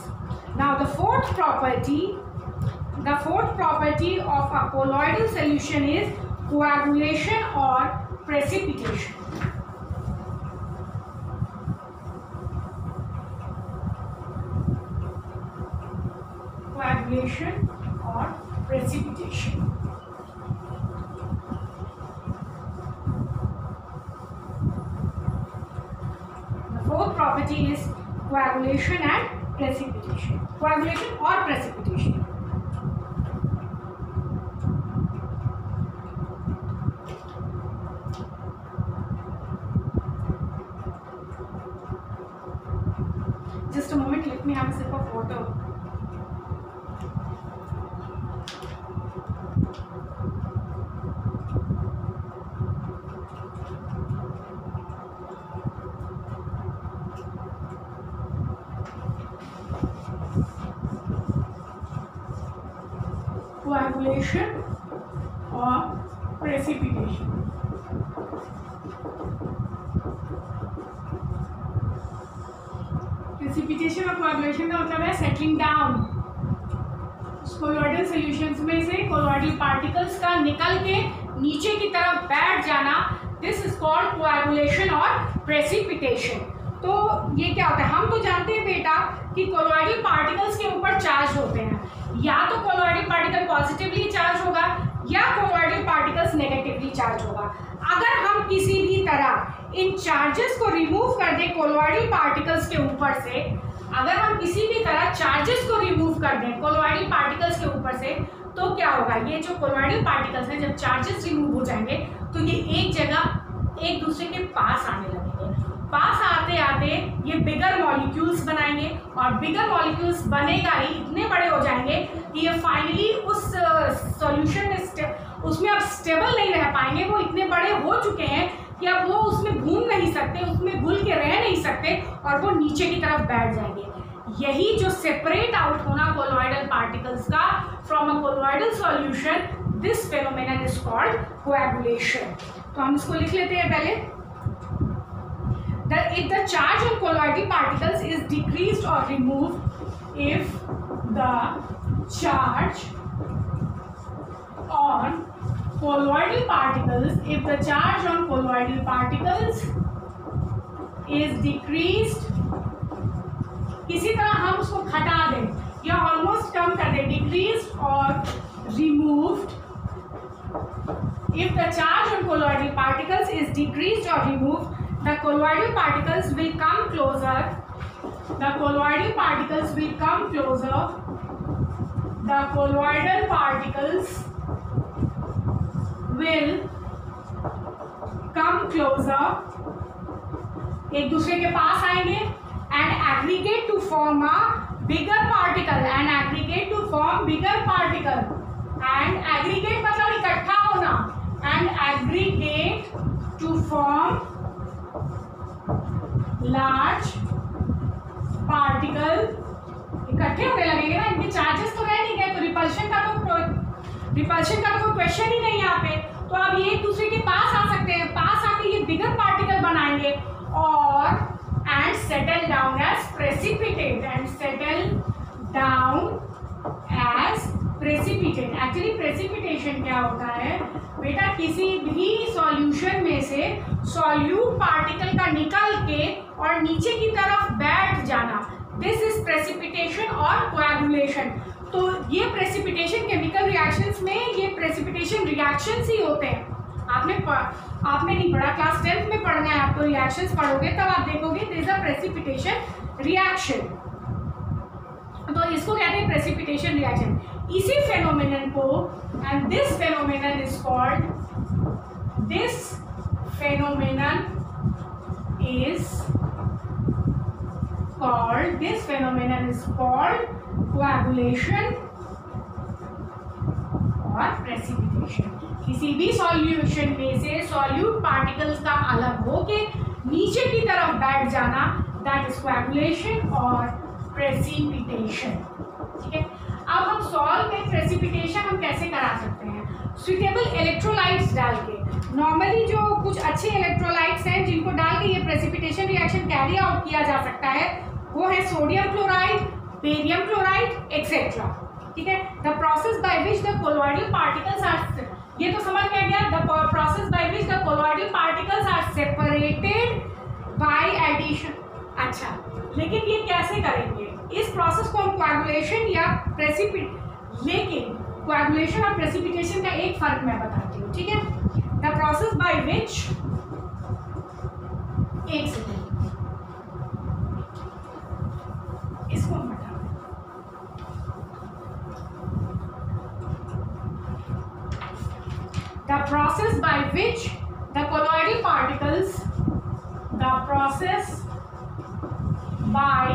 Now the fourth property of a colloidal solution is coagulation or precipitation. Coagulation or precipitation. The fourth property is coagulation and precipitation. Coagulation or precipitation. Just a moment, let me have a sip of water. Coagulation or precipitation. Precipitation और coagulation का मतलब है settling down. Colloidal solutions में से colloidal particles का निकल के नीचे की तरफ बैठ जाना, दिस इज कॉल्ड कोएगुलेशन और प्रेसिपिटेशन. तो ये क्या होता है, हम तो जानते हैं बेटा कि कोलॉइडल पार्टिकल्स के ऊपर चार्ज होते हैं, या तो कोलॉइडल पार्टिकल पॉजिटिवली चार्ज होगा या कोलॉइडल पार्टिकल्स नेगेटिवली चार्ज होगा. अगर हम किसी भी तरह इन चार्जेस को रिमूव कर दें कोलॉइडल पार्टिकल्स के ऊपर से, अगर हम किसी भी तरह चार्जेस को रिमूव कर दें कोलॉइडल पार्टिकल्स के ऊपर से, तो क्या होगा, ये जो कोलॉइडल पार्टिकल्स हैं जब चार्जेस रिमूव हो जाएंगे तो ये एक जगह एक दूसरे के पास आने लगेंगे. पास आते आते ये बिगर मॉलिक्यूल्स बनाएंगे और बिगर मॉलिक्यूल्स बनेगा ही इतने बड़े हो जाएंगे कि ये फाइनली उस सॉल्यूशन में उसमें अब स्टेबल नहीं रह पाएंगे. वो इतने बड़े हो चुके हैं कि अब वो उसमें घूम नहीं सकते, उसमें घुल के रह नहीं सकते और वो नीचे की तरफ बैठ जाएंगे. यही जो सेपरेट आउट होना कोलॉइडल पार्टिकल्स का from a colloidal solution, this phenomenon is called coagulation. तो हम इसको लिख लेते हैं पहले. If the charge on colloidal particles is decreased or removed, if the charge on colloidal particles is decreased, किसी तरह हम उसको घटा दें या ऑलमोस्ट कम कर दें, decreased or removed. If the charge on colloidal particles is decreased or removed, the colloidal particles will come closer. The colloidal particles will come closer. The colloidal particles will come closer. एक दूसरे के पास आएंगे and aggregate to form a bigger particle. And aggregate to form bigger particle. And aggregate मतलब इकट्ठा होना. And aggregate to form large particle. इकट्ठे होने लगेंगे ना, इनके चार्जेस तो रह नहीं गए, तो रिपल्शन का तो कोई क्वेश्चन ही नहीं यहाँ पे. तो अब ये एक दूसरे के पास आ सकते हैं, पास आके ये बिगर पार्टिकल बनाएंगे और and settle down as precipitate. And settle down as precipitate. Actually precipitation क्या होता है बेटा, किसी भी सॉल्यूशन में से सॉल्यूट पार्टिकल का निकल के और नीचे की तरफ बैठ जाना, दिस इज प्रेसिपिटेशन और कोएगुलेशन। तो ये प्रेसिपिटेशन केमिकल रिएक्शंस में ये प्रेसिपिटेशन रिएक्शंस ही होते हैं। आपने नहीं पढ़ा, क्लास 10th में पढ़ना है आपको, रिएक्शंस पढ़ोगे तब आप देखोगे this is a precipitation reaction. तो इसको कहते हैं प्रेसिपिटेशन रिएक्शन। इसी फेनोमेनन को, and this phenomenon is called, this phenomenon is called coagulation और प्रेसिपिटेशन। किसी भी सॉल्यूशन में से सॉल्यूट पार्टिकल्स का अलग होके नीचे की तरफ बैठ जाना, दैट इज कोएगुलेशन और प्रेसिपिटेशन। ठीक है, अब हम सॉल्व में प्रेसिपिटेशन हम कैसे करा सकते हैं? सुइटेबल इलेक्ट्रोलाइट्स डाल के। नॉर्मली जो कुछ अच्छे इलेक्ट्रोलाइट्स हैं जिनको डाल के ये प्रेसिपिटेशन रिएक्शन कैरी आउट किया जा सकता है, वो है sodium chloride, barium chloride etcetera. ठीक है, the process by which the colloidal particles are, ये तो समझ में आ गया, the process by which the colloidal particles are separated by addition. अच्छा, लेकिन ये कैसे करेंगे? इस प्रोसेस को हम कोएगुलेशन या लेकिन कोएगुलेशन और प्रेसिपिटेशन का एक फर्क मैं बताती हूँ। ठीक है, द प्रोसेस बाय विच, एक सेकेंड, इसको हम हटा दें। The process by which the colloidal particles, the process by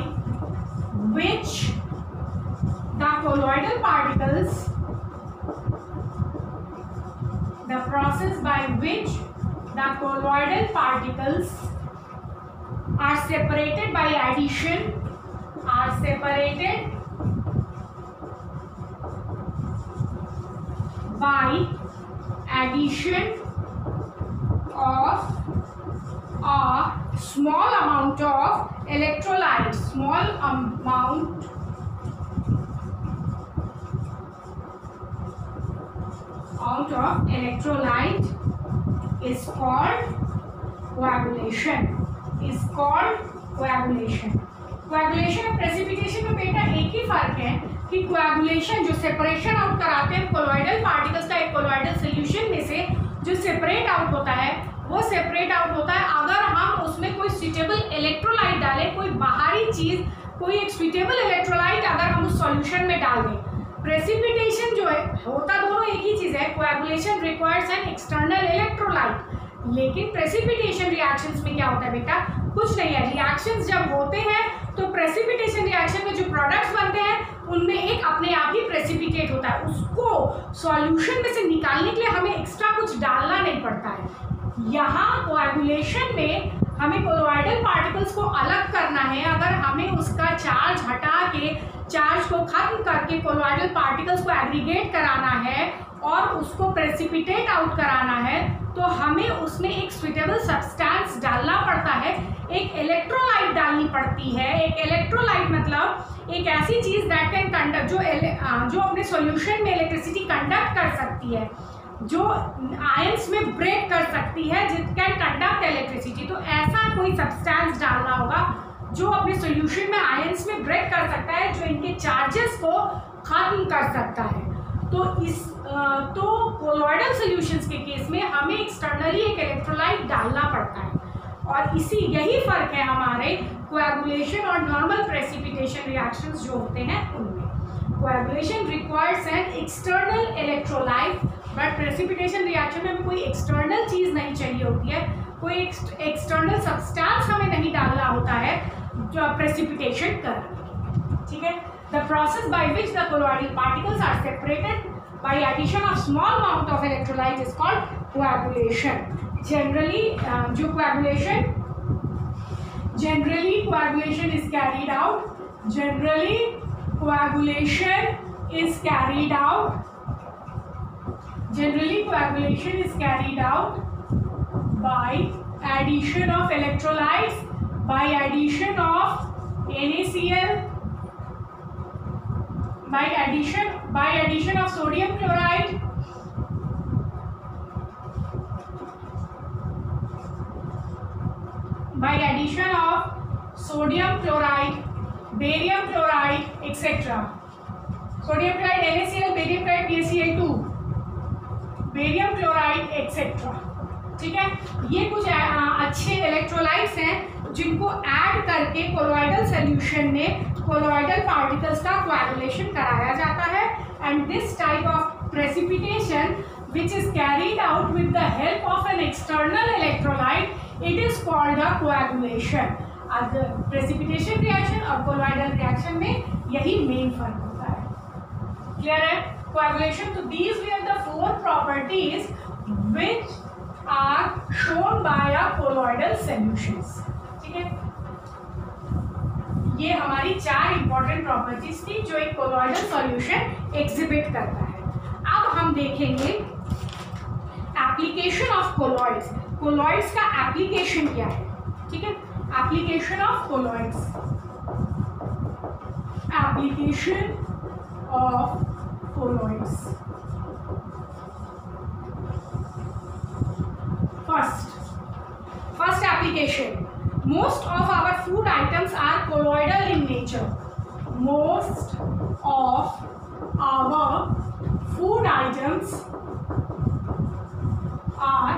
which the colloidal particles, the process by which the colloidal particles are separated by addition, are separated by addition of a small amount of electrolyte, small amount of electrolyte is called coagulation, is called coagulation। Coagulation और precipitation में बेटा एक ही फर्क है कि coagulation जो separation out कराते हैं कोलॉइडल पार्टिकल्स का एक कोलॉइडल सॉल्यूशन में से, जो सेपरेट आउट होता है वो सेपरेट आउट होता है अगर हम उसमें कोई सुइटेबल इलेक्ट्रोलाइट डालें, कोई बाहरी चीज, कोई एक सुइटेबल इलेक्ट्रोलाइट अगर हम उस सॉल्यूशन में डाल दें। प्रेसिपिटेशन जो है होता दोनों एक ही चीज है, coagulation requires an external electrolyte, लेकिन प्रेसिपिटेशन रिएक्शंस में क्या होता है बेटा, कुछ नहीं है। रिएक्शंस जब होते हैं तो प्रेसिपिटेशन रिएक्शन में जो प्रोडक्ट्स बनते हैं उनमें एक अपने आप ही प्रेसिपिटेट होता है, उसको सॉल्यूशन में से निकालने के लिए हमें एक्स्ट्रा कुछ डालना नहीं पड़ता है। यहाँ कोएगुलेशन में हमें कोलॉइडल पार्टिकल्स को अलग करना है, अगर हमें उसका चार्ज हटा के, चार्ज को खत्म करके कोलॉइडल पार्टिकल्स को एग्रीगेट कराना है और उसको प्रेसिपिटेट आउट कराना है, तो हमें उसमें एक सुइटेबल सब्सटेंस डालना पड़ता है, एक इलेक्ट्रोलाइट डालनी पड़ती है। एक इलेक्ट्रोलाइट मतलब एक ऐसी चीज दैट कैन कंडक्ट, जो अपने सॉल्यूशन में इलेक्ट्रिसिटी कंडक्ट कर सकती है, जो आयंस में ब्रेक कर सकती है, जिट कैन कंडक्ट इलेक्ट्रिसिटी। तो ऐसा कोई सब्सटेंस डालना होगा जो अपने सॉल्यूशन में आयंस में ब्रेक कर सकता है, जो इनके चार्जेस को खत्म कर सकता है। तो कोलॉइडल सॉल्यूशंस के केस में हमें एक्सटर्नली एक इलेक्ट्रोलाइट डालना पड़ता है, और यही फर्क है हमारे कोएगुलेशन और नॉर्मल प्रेसिपिटेशन रिएक्शंस जो होते हैं उनमें। Coagulation requires an external electrolyte, but precipitation reaction में हमें कोई एक्सटर्नल चीज नहीं चाहिए होती है, कोई एक्सटर्नल सब्सटेंस हमें नहीं डालना होता है जो प्रेसिपिटेशन करने। ठीक है, the process by which the colloidal particles are separated by addition of small amount of electrolyte is called coagulation. Generally coagulation is carried out. Generally coagulation is carried out by addition of electrolytes, by addition of NaCl, by addition of sodium chloride, by addition of sodium chloride, barium chloride, etc. Sodium chloride NaCl, barium chloride BaCl2, barium chloride, etc. ठीक है, ये कुछ अच्छे electrolytes हैं जिनको add करके colloidal solution में colloidal particles का कोएगुलेशन कराया जाता है. And this type of precipitation which is carried out with the help of an external electrolyte, it is called a coagulation. अब precipitation reaction और colloidal reaction में यही main फर्क होता है. Clear है? Coagulation. So these were the 4 properties which are shown by a colloidal solutions. ठीक है? ये हमारी 4 important properties थी जो एक colloidal solution exhibit करता है. अब हम देखेंगे एप्लीकेशन ऑफ कोलॉइड्स. कोलॉइड्स का एप्लीकेशन क्या है? ठीक है, application of colloids. Application of colloids. First application, most of our food items are colloidal in nature. Most of our food items are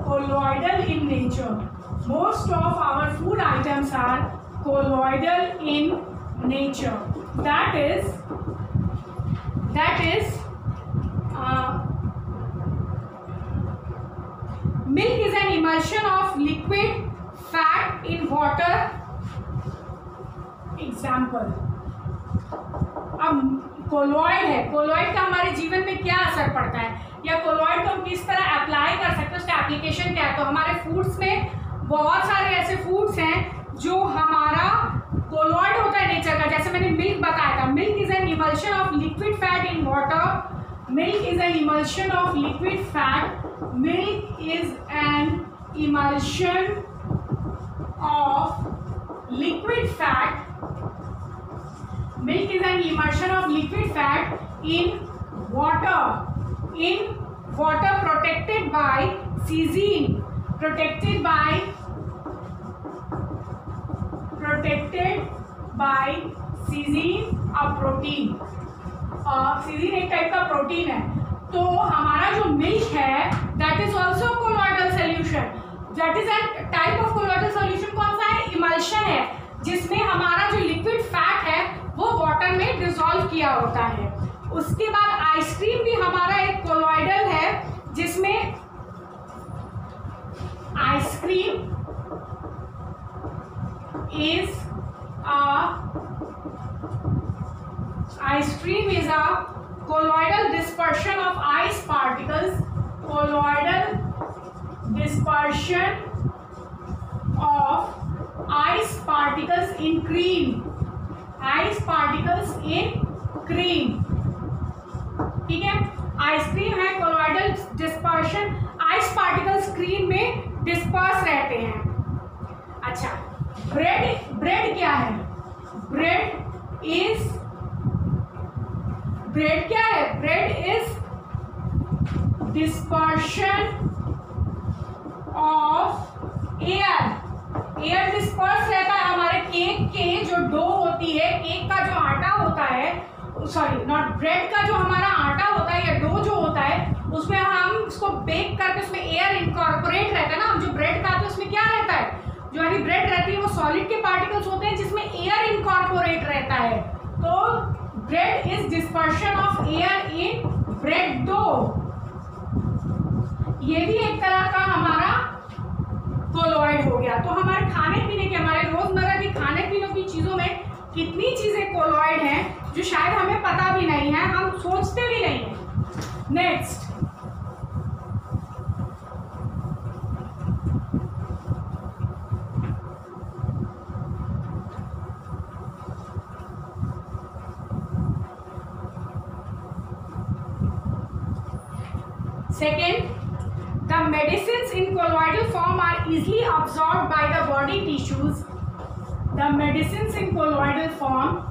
colloidal in nature. Most of our food items are colloidal in nature. That is milk is an emulsion of liquid fat in water. Example. अब colloid है, colloid का हमारे जीवन में क्या असर पड़ता है या कोलॉइड को हम किस तरह अप्लाई कर सकते हैं, उसका एप्लीकेशन क्या है? तो हमारे फूड्स में बहुत सारे ऐसे फूड्स हैं जो हमारा कोलॉइड होता है नेचर का. जैसे मैंने मिल्क बताया था, milk is an emulsion of liquid fat in water. Milk is an emulsion of liquid fat. Milk is an emulsion of liquid fat. Milk is an emulsion of liquid fat in water. In water protected by casein. Protected by casein, a protein. casein एक type का protein है. तो हमारा जो milk है that is also colloidal solution. That is a type of colloidal solution. कौन सा है? इमल्शन है, जिसमें हमारा जो लिक्विड फैट है वो वाटर में डिसॉल्व किया होता है. उसके बाद आइसक्रीम भी हमारा एक कोलॉइडल है, जिसमें ice cream is a colloidal dispersion of ice particles. Colloidal dispersion of ice particles in cream. Ice particles in cream. ठीक है, आइसक्रीम है colloidal dispersion. Ice particles cream में डिस्पर्स रहते हैं. अच्छा, ब्रेड क्या है? ब्रेड क्या है? Bread is dispersion of air. Air disperse रहता है हमारे केक के जो डो होती है, केक का जो आटा होता है, सॉरी नॉट ब्रेड का जो हमारा आटा होता है या डो जो होता है, उसमें हम उसको बेक करके उसमें एयर इनकॉर्पोरेट रहता है ना. हम जो ब्रेड खाते हैं उसमें क्या रहता है? जो हमारी ब्रेड रहती है वो सॉलिड के पार्टिकल्स होते हैं जिसमें एयर इनकॉर्पोरेट रहता है. तो bread is dispersion of air in bread dough. ये भी एक तरह का हमारा कोलॉइड हो गया. तो हमारे खाने पीने के, हमारे रोजमर्रा की खाने पीने की चीजों में कितनी चीजें कोलॉइड हैं जो शायद हमें पता भी नहीं है, हम सोचते भी नहीं है. Next, second, the medicines in colloidal form are easily absorbed by the body tissues. The medicines in colloidal form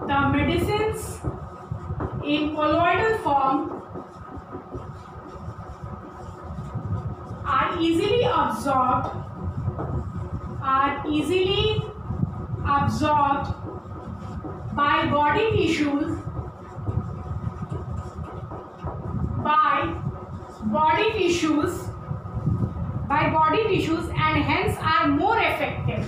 the medicines in colloidal form are easily absorbed by body tissues and hence are more effective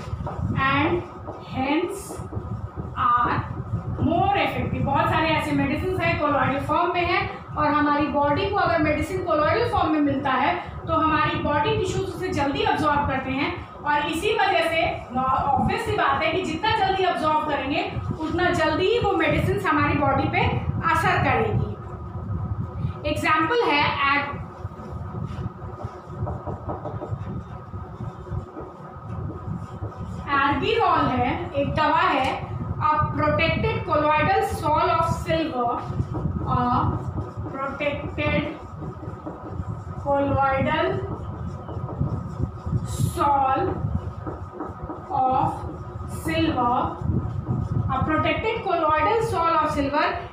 बहुत सारे ऐसे medicine है colloidal form में है, और हमारी body को अगर मेडिसिन कोलोइडल फॉर्म में मिलता है तो हमारी बॉडी टिश्यूज उसे जल्दी अब्जॉर्ब करते हैं, और इसी वजह से ऑब्वियस सी बात है कि जितना जल्दी अब्जॉर्ब करेंगे उतना जल्दी ही वो मेडिसिन हमारी बॉडी पे असर करेगी। एग्जाम्पल है एर्गिरॉल है, एक दवा है, a protected colloidal sol of silver,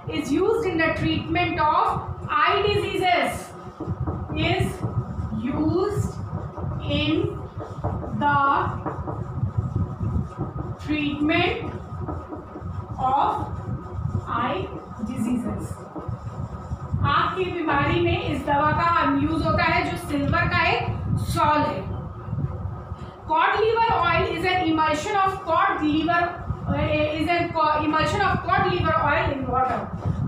is used in the treatment of eye diseases. आँख की बीमारी में इस दवा का यूज होता है जो सिल्वर का एक सॉल है। Cod liver oil is an emulsion of cod liver oil in water.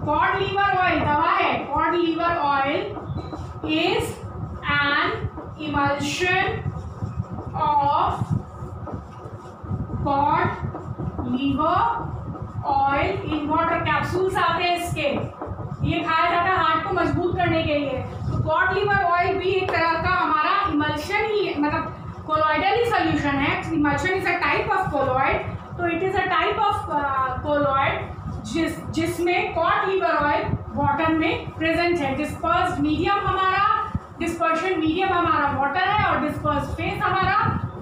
Cod liver oil दवा है, cod liver oil is an emulsion of cod liver oil in water. Capsules आते हैं इसके, ये खाया जाता है हार्ट को मजबूत करने के लिए। तो कॉड लीवर ऑयल भी एक तरह का हमारा इमल्शन ही है, मतलब कोलोइडल ही सोल्यूशन है। Emulsion is a type of colloid, so it is a type of colloid जिसमें कॉड लीवर ऑयल वाटर में प्रेजेंट है। डिस्पर्स्ड मीडियम हमारा, डिस्पर्शन मीडियम हमारा वाटर है, और डिस्पर्स्ड फेस हमारा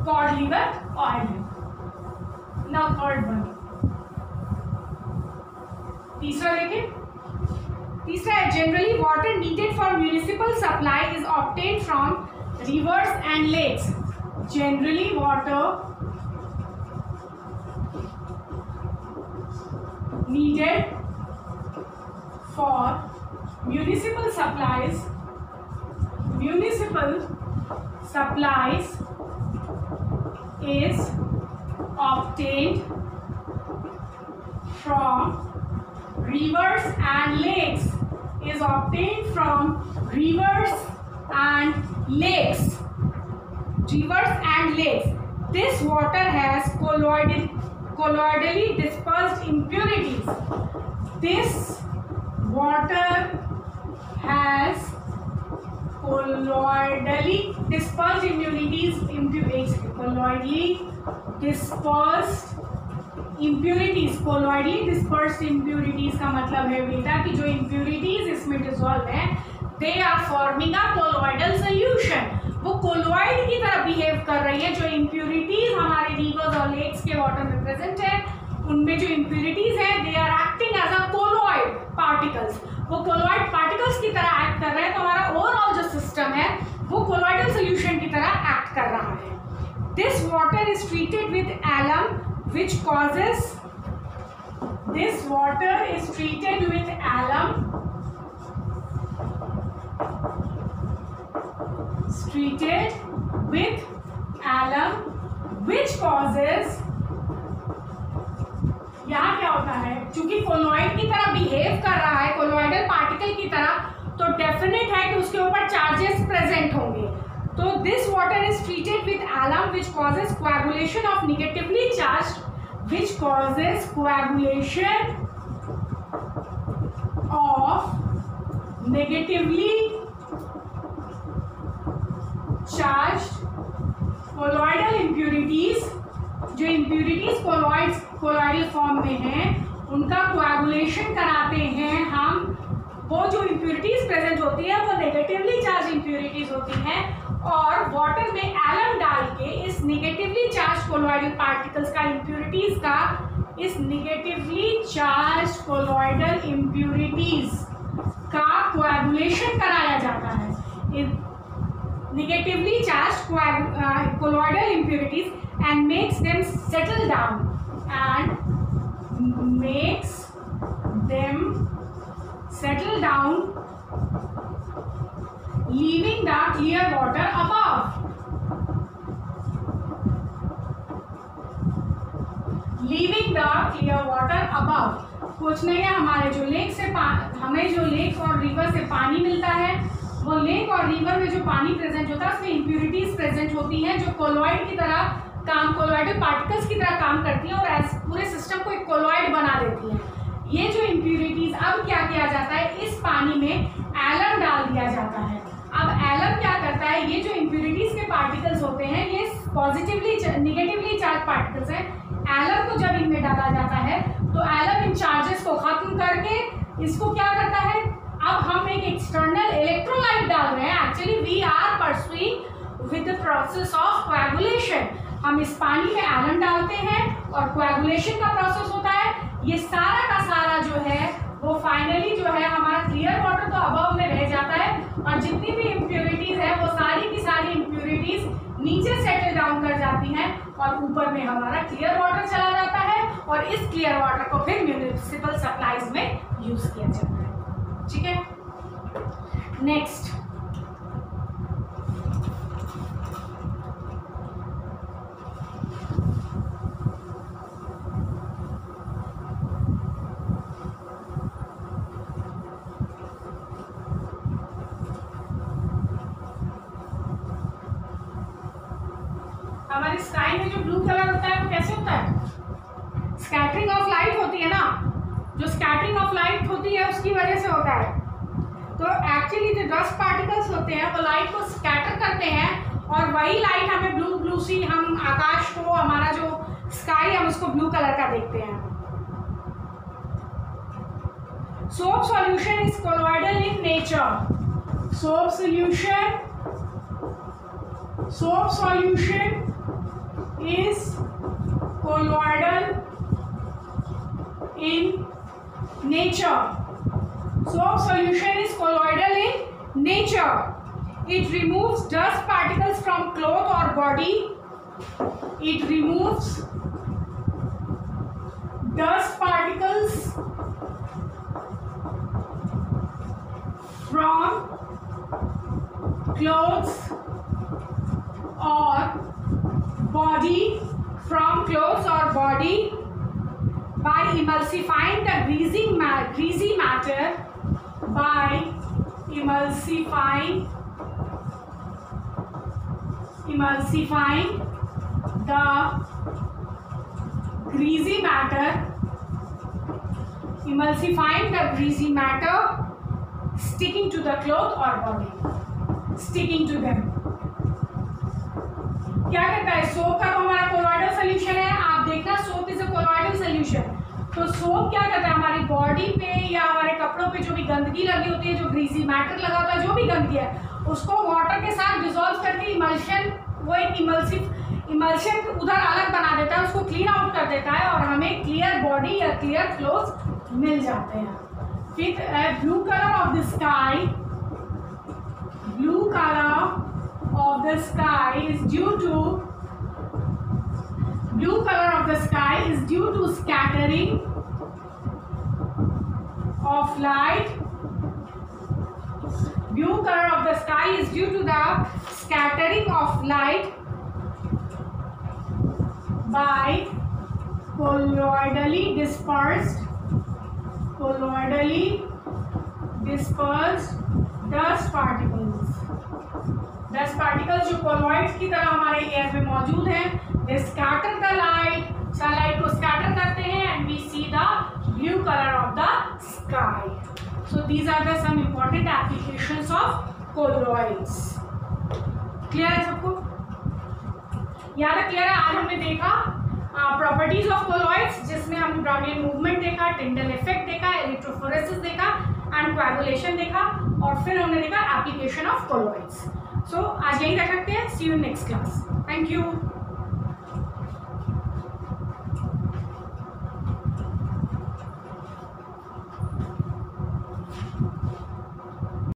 कॉड लीवर ऑयल है। नाउ थर्ड वन, तीसरा देखें। तीसरा है generally water needed for municipal supply is obtained from rivers and lakes. Generally water needed for municipal supplies is obtained from rivers and lakes, This water has colloidally dispersed impurities. This water has colloidally dispersed impurities. Colloidally dispersed impurities का मतलब है बेटा कि जो impurities इसमें dissolve है, they are forming a colloidal solution. वो colloid की तरह बिहेव कर रही है। जो impurities हमारे रिवर्स और लेक्स के वाटर में प्रेजेंट है, उनमें जो impurities है, they are acting as a colloid particles. वो colloid particles की तरह एक्ट कर रहे हैं, तो हमारा ओवरऑल जो सिस्टम है वो कोलोइडल सोल्यूशन की तरह एक्ट कर रहा है। This water is treated with alum, which causes यहाँ क्या होता है, चूंकि कोलोइड की तरह बिहेव कर रहा है, कोलोइडल पार्टिकल की तरह, तो डेफिनेट है कि उसके ऊपर चार्जेस प्रेजेंट होंगे। तो this water is treated with alum, which causes coagulation of negatively charged colloidal impurities. जो impurities colloidal फॉर्म में हैं, उनका coagulation कराते हैं हम। वो जो impurities प्रेजेंट होती है वो नेगेटिवली चार्ज impurities होती हैं, और वाटर में एलम डाल के इस नेगेटिवली चार्ज कोलोइडल पार्टिकल्स का, impurities का इस निगेटिवली चार्ज कोलॉइडल इम्प्यूरिटीज का कोएगुलेशन कराया जाता है। Negatively charge colloidal impurities and makes them settle down leaving the clear water above. कुछ नहीं है, हमारे जो लेक से हमें जो लेक और रिवर से पानी मिलता है, वो लेक और रिवर में जो पानी प्रेजेंट होता है उसमें इम्प्यूरिटीज प्रेजेंट होती हैं जो कोलॉइड की तरह कोलॉइडल पार्टिकल्स की तरह काम करती हैं और पूरे सिस्टम को एक कोलॉइड बना देती हैं। ये जो इम्प्यूरिटीज, अब क्या किया जाता है, इस पानी में एलम डाल दिया जाता है। अब एलम क्या करता है, ये जो इम्प्यूरिटीज के पार्टिकल्स होते हैं ये निगेटिवली चार्ज पार्टिकल्स हैं। एलम को जब इनमें डाला जाता है तो एलम इन चार्जेस को खत्म करके इसको क्या करता है, अब हम एक एक्सटर्नल इलेक्ट्रोलाइट डाल रहे हैं। Actually we are pursuing with the process of coagulation. हम इस पानी में एलम डालते हैं और कोएगुलेशन का प्रोसेस होता है। ये सारा का सारा जो है वो फाइनली जो है हमारा क्लियर वाटर तो अबव में रह जाता है और जितनी भी इम्प्यूरिटीज है वो सारी की सारी इम्प्यूरिटीज नीचे सेटल डाउन कर जाती हैं और ऊपर में हमारा क्लियर वाटर चला जाता है और इस क्लियर वाटर को फिर म्युनिसिपल सप्लाईज में यूज किया जाता है। ठीक है, नेक्स्ट हमारी स्काई में जो ब्लू कलर होता है वो कैसे होता है, स्कैटरिंग ऑफ लाइट होती है ना, जो स्कैटरिंग ऑफ लाइट होती है उसकी वजह से होता है। तो एक्चुअली जो डस्ट पार्टिकल्स होते हैं वो लाइट को स्कैटर करते हैं और वही लाइट हमें ब्लू सी, हम आकाश को, हमारा जो स्काई हम उसको ब्लू कलर का देखते हैं। Soap solution is colloidal in nature. Soap solution is colloidal in nature. Soap solution is colloidal in nature. It removes dust particles from cloth or body. It removes dust particles from clothes or body by emulsifying the greasy matter by emulsifying the greasy matter sticking to the cloth or body, sticking to them। क्या करता है, soap का तो हमारा colloidal solution है। आप देखना soap is a colloidal solution. तो सोप क्या करता है, हमारी बॉडी पे या हमारे कपड़ों पे जो भी गंदगी लगी होती है, जो ग्रीसी मैटर लगा होता है, जो भी गंदगी है उसको वाटर के साथ डिसॉल्व करके वो एक इमल्शन उधर अलग बना देता है, उसको क्लीन आउट कर देता है और हमें क्लियर बॉडी या क्लियर क्लोथ्स मिल जाते हैं। फिर blue colour of the sky is due to scattering of light. Blue color of the sky is due to the scattering of light by colloidally dispersed dust particles जो colloids की तरह हमारे air में मौजूद हैं। They scatter the light, sunlight को scatter करते हैं and we see the blue color of the sky. So these are the some important applications of colloids. Clear है सबको? यहाँ तक क्लियर है? आज हमने देखा प्रॉपर्टीज ऑफ कोलॉइड्स, जिसमें हमने ब्राउनियन मूवमेंट देखा, टिंडल इफेक्ट देखा, इलेक्ट्रोफोरेसिस देखा एंड कोएगुलेशन देखा और फिर हमने देखा एप्लीकेशन ऑफ कोलॉइड्स। सो आज यही रख सकते हैं। See you next class. Thank you.